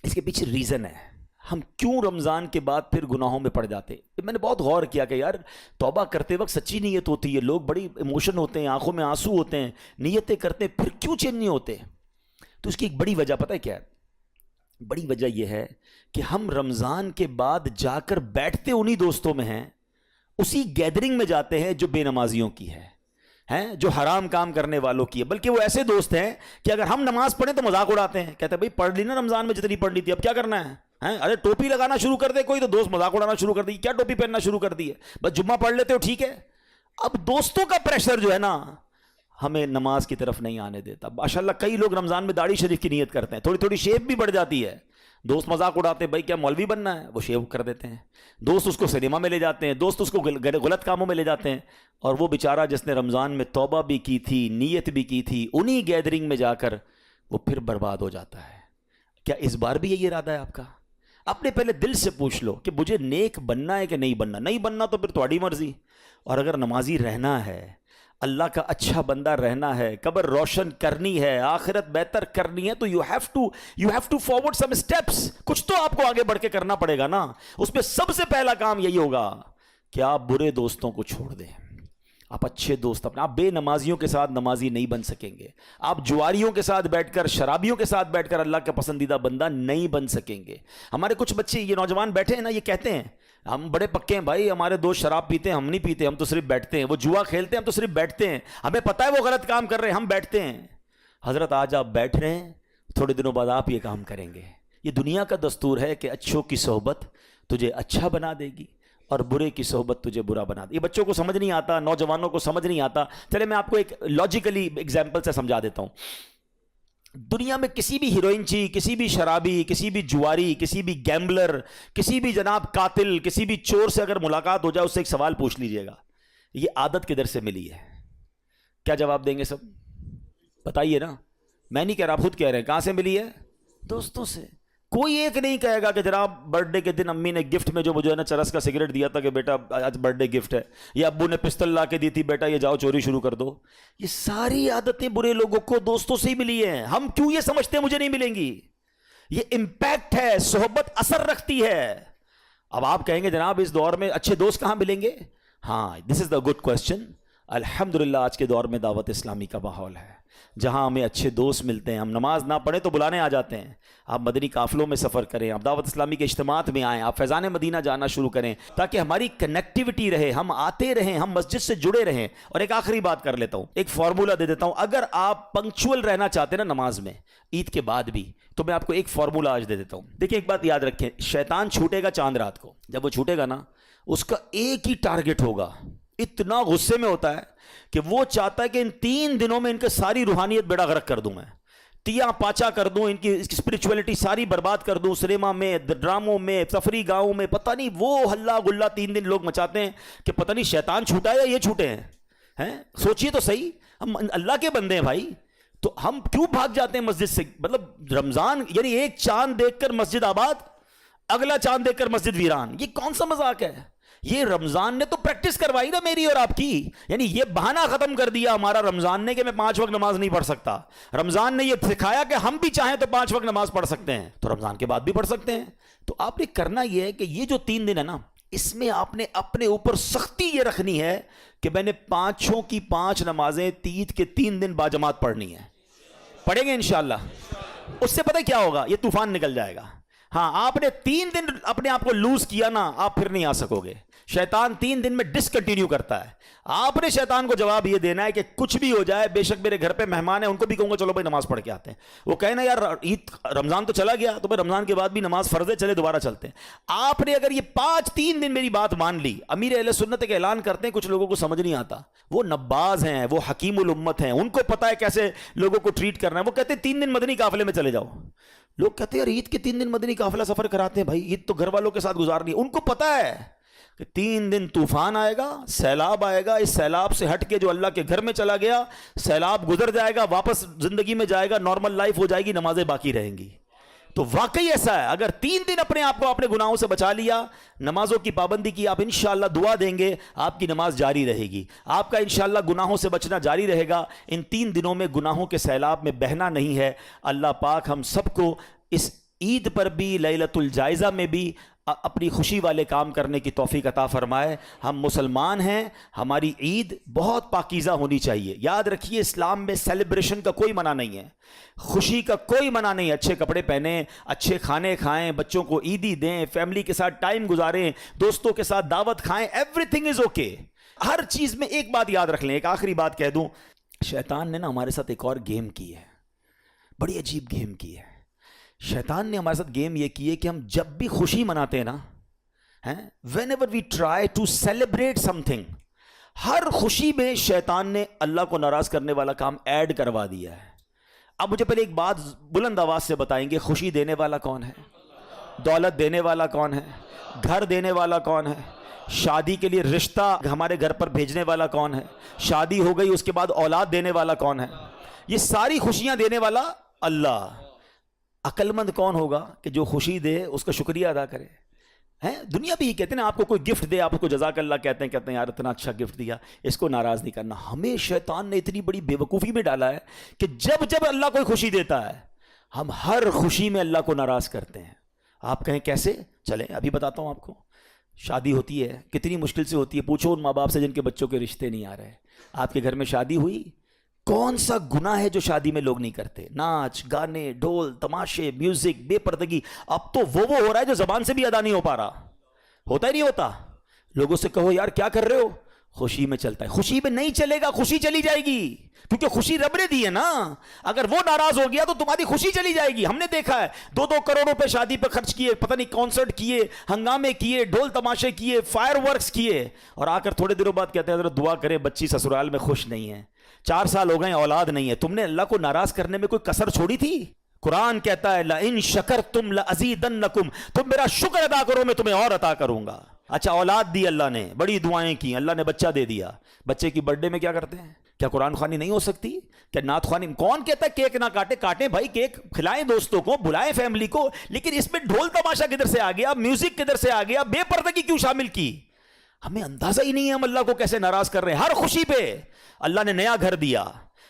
اس کے پیچھے ریزن ہے ہم کیوں رمضان کے بعد پھر گناہوں میں پڑ جاتے۔ میں نے بہت غور کیا کہ یار توبہ کرتے وقت سچی نیت ہوتی ہے، لوگ بڑی ایموشن ہوتے ہیں، آنکھوں میں آنسو ہوتے ہیں، نیتیں کرتے ہیں، پھر کیوں چینج نہیں ہوتے؟ تو اس کی ایک بڑی وجہ پتہ ہے کیا ہے؟ بڑی وجہ یہ ہے کہ ہم رمضان کے بعد جا کر بیٹھتے انہی دوستوں میں ہیں، اسی گیدرنگ میں جاتے ہیں جو بے نمازیوں کی ہے، جو حرام کام کرنے والوں کی ہے، بلکہ وہ ایسے دوست ہیں کہ اگر ہم نماز پڑھیں تو مذاق اڑاتے ہیں، کہتے ہیں بھائی پڑھ لی نا رمضان میں جتنی پڑھنی تھی، اب کیا کرنا ہے؟ ارے ٹوپی لگانا شروع کر دے کوئی تو دوست مذاق اڑانا شروع کر دی، کیا ٹوپی پہننا شروع کر دی ہے، بس جمعہ پڑھ لیتے ہو ٹھیک ہے. اب دوستوں کا پریشر جو ہے نا ہمیں نماز کی طرف نہیں آنے دیتا. ماشاءاللہ کئی لوگ رمضان میں داڑھی شریف کی نیت کرتے ہیں، تھوڑی تھوڑی شیپ بھی بڑھ جاتی ہے. دوست مذاق اڑاتے ہیں، بھائی کیا مولوی بننا ہے، وہ شیو کر دیتے ہیں. دوست اس کو سنیما میں لے جاتے ہیں، دوست اس کو غلط کاموں میں لے جاتے ہیں. اور وہ بیچارہ جس نے رمضان میں توبہ بھی کی تھی، نیت بھی کی تھی، انہی گیدرنگ میں جا کر وہ پھر برباد ہو جاتا ہے. کیا اس بار بھی یہی ارادہ ہے آپ کا؟ اپنے پہلے دل سے پوچھ لو کہ مجھے نیک بننا ہے کہ نہیں بننا. نہیں بننا تو پھر تمہاری مرضی. اور اگر نمازی رہنا ہے، اللہ کا اچھا بندہ رہنا ہے، قبر روشن کرنی ہے، آخرت بہتر کرنی ہے، تو you have to forward some steps. کچھ تو آپ کو آگے بڑھ کے کرنا پڑے گا نا. اس میں سب سے پہلا کام یہی ہوگا کہ آپ برے دوستوں کو چھوڑ دیں. آپ اچھے دوست اپنے، آپ بے نمازیوں کے ساتھ نمازی نہیں بن سکیں گے. آپ جواریوں کے ساتھ بیٹھ کر، شرابیوں کے ساتھ بیٹھ کر اللہ کا پسندیدہ بندہ نہیں بن سکیں گے. ہمارے کچھ بچے یہ نوجوان بیٹھے ہیں نا، یہ کہتے ہیں ہم بڑے پکے ہیں بھائی، ہمارے دوست شراب پیتے ہیں، ہم نہیں پیتے، ہم تو صرف بیٹھتے ہیں. وہ جوا کھیلتے ہیں، ہم تو صرف بیٹھتے ہیں. ہمیں پتہ ہے وہ غلط کام کر رہے ہیں، ہم بیٹھتے ہیں. حضرت آج آپ بیٹھ رہے ہیں، تھوڑے دنوں بعد آپ یہ کام کریں گے. یہ دنیا کا دستور ہے کہ اچھوں کی صحبت تجھے اچھا بنا دے گی اور برے کی صحبت تجھے برا بنا دے. یہ بچوں کو سمجھ نہیں آتا، نوجوانوں کو سمجھ نہیں آتا. چلے میں آپ کو ایک لاجیکلی ایگزامپل سے سمجھا دیتا ہوں. دنیا میں کسی بھی ہیروئن چی، کسی بھی شرابی، کسی بھی جواری، کسی بھی گیمبلر، کسی بھی جناب قاتل، کسی بھی چور سے اگر ملاقات ہو جائے، اس سے ایک سوال پوچھ لیجئے گا، یہ عادت کدھر سے ملی ہے؟ کیا جواب دیں گے سب؟ بتائیے نا. میں نہیں کہہ رہا، آپ خود کہہ رہے ہیں. کہاں سے ملی ہے؟ دوستوں سے. کوئی ایک نہیں کہے گا کہ جناب برتھ ڈے کے دن امی نے گفٹ میں جو مجھے نا چرس کا سگریٹ دیا تھا کہ بیٹا آج برتھ ڈے گفٹ ہے، یا ابو نے پستل لا کے دی تھی بیٹا یہ جاؤ چوری شروع کر دو. یہ ساری عادتیں برے لوگوں کو دوستوں سے ہی ملی ہیں. ہم کیوں یہ سمجھتے ہیں مجھے نہیں ملیں گی؟ یہ امپیکٹ ہے، صحبت اثر رکھتی ہے. اب آپ کہیں گے جناب اس دور میں اچھے دوست کہاں ملیں گے؟ ہاں، دس از دا گڈ کوشچن. الحمدللہ آج کے دور میں دعوت اسلامی کا ماحول ہے جہاں ہمیں اچھے دوست ملتے ہیں. ہم نماز نہ پڑھیں تو بلانے آ جاتے ہیں. آپ مدنی قافلوں میں سفر کریں، آپ دعوت اسلامی کے اجتماعات میں آئیں، آپ فیضان مدینہ جانا شروع کریں تاکہ ہماری کنیکٹیوٹی رہے، ہم آتے رہیں، ہم مسجد سے جڑے رہیں. اور ایک آخری بات کر لیتا ہوں، ایک فارمولہ دے دیتا ہوں. اگر آپ پنکچول رہنا چاہتے ہیں نا نماز میں، عید کے بعد بھی، تو میں آپ کو ایک فارمولہ آج دے دیتا ہوں. دیکھیں ایک بات یاد رکھیں، شیطان چھوٹے گا چاند رات کو. جب وہ چھوٹے گا نا، اس کا ایک ہی ٹارگٹ ہوگا. اتنا غصے میں ہوتا ہے کہ وہ چاہتا ہے کہ ان 3 دنوں میں ان کے ساری روحانیت بیڑا غرق کر دوں، میں تیا پاچا کر دوں، ان کی اسپرچولیٹی ساری برباد کر دوں. سنیما میں، ڈراموں میں، تفریح گاہوں میں، پتہ نہیں وہ ہلا گلا 3 دن لوگ مچاتے ہیں کہ پتہ نہیں شیطان چھوٹا ہے یا یہ چھوٹے ہیں. سوچئے تو صحیح، ہم اللہ کے بندے ہیں بھائی، تو ہم کیوں بھاگ جاتے ہیں مسجد سے؟ مطلب رمضان یعنی ایک چاند دیکھ کر مسجد آباد، اگلا چاند دیکھ کر مسجد ویران. یہ کون سا مذاق ہے؟ یہ رمضان نے تو پریکٹس کروائی نا میری اور آپ کی. یعنی یہ بہانہ ختم کر دیا ہمارا رمضان نے کہ میں 5 وقت نماز نہیں پڑھ سکتا. رمضان نے یہ سکھایا کہ ہم بھی چاہیں تو 5 وقت نماز پڑھ سکتے ہیں، تو رمضان کے بعد بھی پڑھ سکتے ہیں. تو آپ نے کرنا یہ ہے کہ یہ جو 3 دن ہے نا، اس میں آپ نے اپنے اوپر سختی یہ رکھنی ہے کہ میں نے 5 کی 5 نمازیں عید کے 3 دن باجماعت پڑھنی ہے. پڑھیں گے انشاءاللہ. اس سے پتہ کیا ہوگا؟ یہ طوفان نکل جائے گا. ہاں، آپ نے 3 دن اپنے آپ کو لوز کیا نا، آپ پھر نہیں آ سکو گے. شیطان 3 دن میں ڈسکنٹینیو کرتا ہے. آپ نے شیطان کو جواب یہ دینا ہے کہ کچھ بھی ہو جائے، بے شک میرے گھر پہ مہمان ہیں، ان کو بھی کہوں گا چلو بھائی نماز پڑھ کے آتے ہیں. وہ کہیں نا یار عید رمضان تو چلا گیا، تو پھر رمضان کے بعد بھی نماز فرض ہے، چلے دوبارہ چلتے ہیں. آپ نے اگر یہ 3 دن میری بات مان لی. امیر اہل سنت کا اعلان کرتے ہیں، کچھ لوگوں کو سمجھ نہیں آتا، وہ نباز ہیں، وہ حکیم الامت ہیں، ان کو پتہ ہے کیسے لوگوں کو ٹریٹ کرنا ہے. وہ کہتے ہیں 3 دن مدنی قافلے میں چلے جاؤ. لوگ کہتے ہیں یار عید کے 3 دن مدنی قافلہ سفر کراتے ہیں، بھائی عید تو گھر والوں کے ساتھ گزارنی ہے. ان کو پتہ ہے کہ 3 دن طوفان آئے گا، سیلاب آئے گا، اس سیلاب سے ہٹ کے جو اللہ کے گھر میں چلا گیا، سیلاب گزر جائے گا، واپس زندگی میں جائے گا، نارمل لائف ہو جائے گی، نمازیں باقی رہیں گی. تو واقعی ایسا ہے، اگر 3 دن اپنے آپ کو اپنے گناہوں سے بچا لیا، نمازوں کی پابندی کی، آپ انشاءاللہ دعا دیں گے آپ کی نماز جاری رہے گی، آپ کا انشاءاللہ گناہوں سے بچنا جاری رہے گا. ان 3 دنوں میں گناہوں کے سیلاب میں بہنا نہیں ہے. اللہ پاک ہم سب کو اس عید پر بھی، لیلۃ الجائزہ میں بھی اپنی خوشی والے کام کرنے کی توفیق عطا فرمائے. ہم مسلمان ہیں، ہماری عید بہت پاکیزہ ہونی چاہیے. یاد رکھیے اسلام میں سیلیبریشن کا کوئی منع نہیں ہے، خوشی کا کوئی منع نہیں ہے. اچھے کپڑے پہنیں، اچھے کھانے کھائیں، بچوں کو عیدی دیں، فیملی کے ساتھ ٹائم گزاریں، دوستوں کے ساتھ دعوت کھائیں، ایوری تھنگ از اوکے. ہر چیز میں ایک بات یاد رکھ لیں، ایک آخری بات کہہ دوں. شیطان نے نا ہمارے ساتھ ایک اور گیم کی ہے، بڑی عجیب گیم کی ہے. شیطان نے ہمارے ساتھ گیم یہ کی ہے کہ ہم جب بھی خوشی مناتے ہیں نا، whenever we try to celebrate something, ہر خوشی میں شیطان نے اللہ کو ناراض کرنے والا کام ایڈ کروا دیا ہے. اب مجھے پہلے ایک بات بلند آواز سے بتائیں گے، خوشی دینے والا کون ہے؟ دولت دینے والا کون ہے؟ گھر دینے والا کون ہے؟ شادی کے لیے رشتہ ہمارے گھر پر بھیجنے والا کون ہے؟ شادی ہو گئی اس کے بعد اولاد دینے والا کون ہے؟ یہ ساری خوشیاں دینے والا اللہ. عقل مند کون ہوگا کہ جو خوشی دے اس کا شکریہ ادا کرے؟ دنیا بھی یہ کہتے ہیں نا، آپ کو کوئی گفٹ دے آپ اس کو جزاک اللہ کہتے ہیں یار اتنا اچھا گفٹ دیا، اس کو ناراض نہیں کرنا. ہمیں شیطان نے اتنی بڑی بے وقوفی میں ڈالا ہے کہ جب جب اللہ کوئی خوشی دیتا ہے ہم ہر خوشی میں اللہ کو ناراض کرتے ہیں. آپ کہیں کیسے؟ چلیں ابھی بتاتا ہوں آپ کو. شادی ہوتی ہے، کتنی مشکل سے ہوتی ہے، پوچھو ان ماں باپ سے جن کے بچوں کے رشتے نہیں آ رہے. آپ کے گھر میں شادی ہوئی، کون سا گناہ ہے جو شادی میں لوگ نہیں کرتے؟ ناچ گانے ڈھول تماشے میوزک بے پردگی. اب تو وہ ہو رہا ہے جو زبان سے بھی ادا نہیں ہو پا رہا. ہوتا ہی نہیں ہوتا. لوگوں سے کہو یار کیا کر رہے ہو؟ خوشی میں چلتا ہے. خوشی میں نہیں چلے گا، خوشی چلی جائے گی، کیونکہ خوشی رب نے دی ہے نا. اگر وہ ناراض ہو گیا تو تمہاری خوشی چلی جائے گی. ہم نے دیکھا ہے 2-2 کروڑ روپے شادی پہ خرچ کیے، پتہ نہیں کانسرٹ کیے، ہنگامے کیے، ڈھول تماشے کیے، فائر ورکس کیے، اور آ کر تھوڑے دنوں بعد کہتے ہیں حضرت دعا کرے بچی سسرال میں خوش نہیں ہے، 4 سال ہو گئے اولاد نہیں ہے. تم نے اللہ کو ناراض کرنے میں کوئی کسر چھوڑی تھی؟ قرآن کہتا ہے لَإِن شَكَرْتُمْ لَأَزِيدَنَّكُمْ، تم میرا شکر ادا کرو میں تمہیں اور عطا کروں گا. اچھا اولاد دی اللہ نے، بڑی دعائیں کی، اللہ نے بچہ دے دیا. بچے کی برتھ ڈے میں کیا کرتے ہیں؟ کیا قرآن خوانی نہیں ہو سکتی؟ کیا نعت خوانی؟ کون کہتا ہے کیک نہ کاٹیں بھائی، کیک کھلائیں دوستوں کو، بلائیں فیملی کو، لیکن اس میں ڈھول تماشا کدھر سے آ گیا؟ میوزک کدھر سے آ گیا؟ بے پردگی کیوں شامل کی؟ ہمیں اندازہ ہی نہیں ہے ہم اللہ کو کیسے ناراض کر رہے ہیں. ہر خوشی پہ اللہ نے نیا گھر دیا،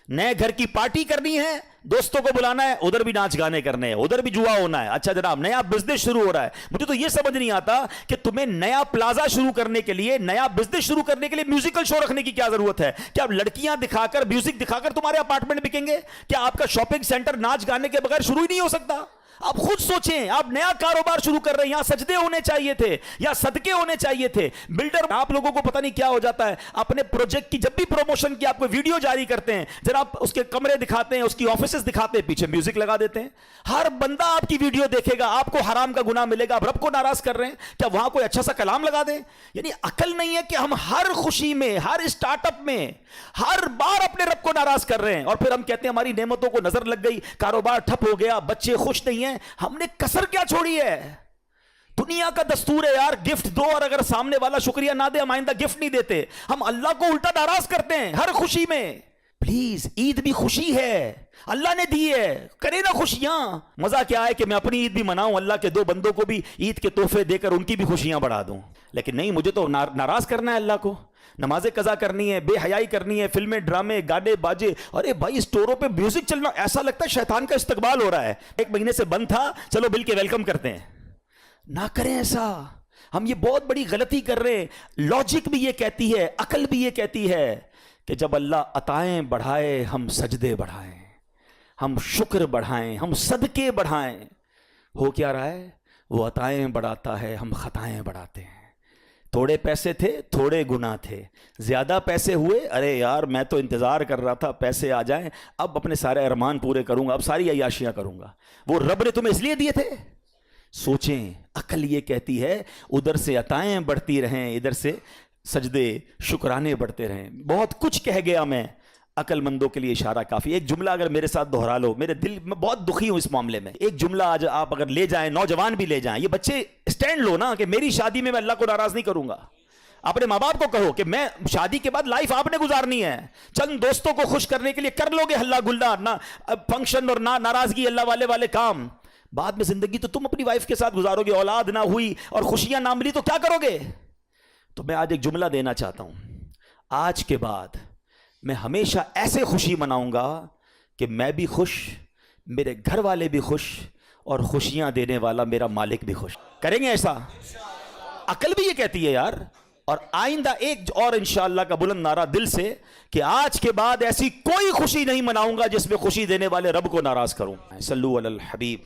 نئے گھر کی پارٹی کرنی ہے، دوستوں کو بلانا ہے، ادھر بھی ناچ گانے کرنے ہیں، ادھر بھی جوا ہونا ہے. اچھا جناب نیا بزنس شروع ہو رہا ہے. مجھے تو یہ سمجھ نہیں آتا کہ تمہیں نیا پلازا شروع کرنے کے لیے، نیا بزنس شروع کرنے کے لیے میوزیکل شو رکھنے کی کیا ضرورت ہے؟ کیا اب لڑکیاں دکھا کر میوزک دکھا کر تمہارے اپارٹمنٹ بکیں گے؟ کیا آپ کا شاپنگ سینٹر ناچ گانے کے بغیر شروع ہی نہیں ہو سکتا؟ آپ خود سوچیں، آپ نیا کاروبار شروع کر رہے ہیں، یہاں سجدے ہونے چاہیے تھے یا صدقے ہونے چاہیے تھے. بلڈر آپ لوگوں کو پتہ نہیں کیا ہو جاتا ہے، اپنے پروجیکٹ کی جب بھی پروموشن کی آپ کو ویڈیو جاری کرتے ہیں، جب آپ اس کے کمرے دکھاتے ہیں، اس کی آفیسز دکھاتے ہیں، پیچھے میوزک لگا دیتے ہیں. ہر بندہ آپ کی ویڈیو دیکھے گا، آپ کو حرام کا گناہ ملے گا. آپ رب کو ناراض کر رہے ہیں، کیا وہاں کوئی اچھا سا کلام لگا دیں؟ یعنی عقل نہیں ہے کہ ہم ہر خوشی میں، ہر اسٹارٹ اپ میں، ہر بار اپنے رب کو ناراض کر رہے ہیں، اور پھر ہم کہتے ہیں ہماری نعمتوں کو نظر لگ گئی، کاروبار ٹھپ ہو گیا، بچے خوش نہیں ہیں. ہم نے کسر کیا چھوڑی ہے؟ دنیا کا دستور ہے یار گفٹ دو، اور اگر سامنے والا شکریہ نہ دے ہم آئندہ گفٹ نہیں دیتے. ہم اللہ کو الٹا ناراض کرتے ہیں ہر خوشی میں. پلیز عید بھی خوشی ہے، اللہ نے دی ہے، کرے نا خوشیاں. مزہ کیا ہے کہ میں اپنی عید بھی مناؤں، اللہ کے 2 بندوں کو بھی عید کے تحفے دے کر ان کی بھی خوشیاں بڑھا دوں. لیکن نہیں، مجھے تو ناراض کرنا ہے اللہ کو. نمازیں قضا کرنی ہے، بے حیائی کرنی ہے، فلمیں ڈرامے گانے باجے. ارے بھائی اسٹوروں پہ میوزک چلنا، ایسا لگتا ہے شیطان کا استقبال ہو رہا ہے. 1 مہینے سے بند تھا، چلو بل کے ویلکم کرتے ہیں. نہ کریں ایسا. ہم یہ بہت بڑی غلطی کر رہے ہیں. لاجک بھی یہ کہتی ہے، عقل بھی یہ کہتی ہے کہ جب اللہ عطائیں بڑھائے ہم سجدے بڑھائیں، ہم شکر بڑھائیں، ہم صدقے بڑھائیں. ہو کیا رہا ہے؟ وہ عطائیں بڑھاتا ہے، ہم خطائیں بڑھاتے ہیں. تھوڑے پیسے تھے، تھوڑے گناہ تھے. زیادہ پیسے ہوئے، ارے یار میں تو انتظار کر رہا تھا پیسے آ جائیں، اب اپنے سارے ارمان پورے کروں گا، اب ساری عیاشیاں کروں گا. وہ رب نے تمہیں اس لیے دیے تھے. سوچیں، عقل یہ کہتی ہے ادھر سے عطائیں بڑھتی رہیں، ادھر سے سجدے شکرانے بڑھتے رہیں. بہت کچھ کہہ گیا میں، عقل مندوں کے لیے اشارہ کافی. ایک جملہ اگر میرے ساتھ دہرا لو، میرے دل میں بہت دکھی ہوں اس معاملے میں. ایک جملہ آج آپ اگر لے جائیں، نوجوان بھی لے جائیں، یہ بچے اسٹینڈ لو نا کہ میری شادی میں اللہ کو ناراض نہیں کروں گا. اپنے ماں باپ کو کہو کہ میں شادی کے بعد لائف آپ نے گزارنی ہے، چند دوستوں کو خوش کرنے کے لیے کر لو گے ہلا گلا، نہ فنکشن اور نہ ناراضگی، اللہ والے کام. بعد میں زندگی تو تم اپنی وائف کے ساتھ گزارو گے، اولاد نہ ہوئی اور خوشیاں نہ ملی تو کیا کرو گے؟ تو میں آج ایک جملہ دینا چاہتا ہوں. آج کے بعد میں ہمیشہ ایسے خوشی مناؤں گا کہ میں بھی خوش، میرے گھر والے بھی خوش، اور خوشیاں دینے والا میرا مالک بھی خوش. کریں گے ایسا؟ عقل بھی یہ کہتی ہے یار. اور آئندہ ایک اور انشاءاللہ کا بلند نعرہ دل سے کہ آج کے بعد ایسی کوئی خوشی نہیں مناؤں گا جس میں خوشی دینے والے رب کو ناراض کروں. صلو علی الحبیب.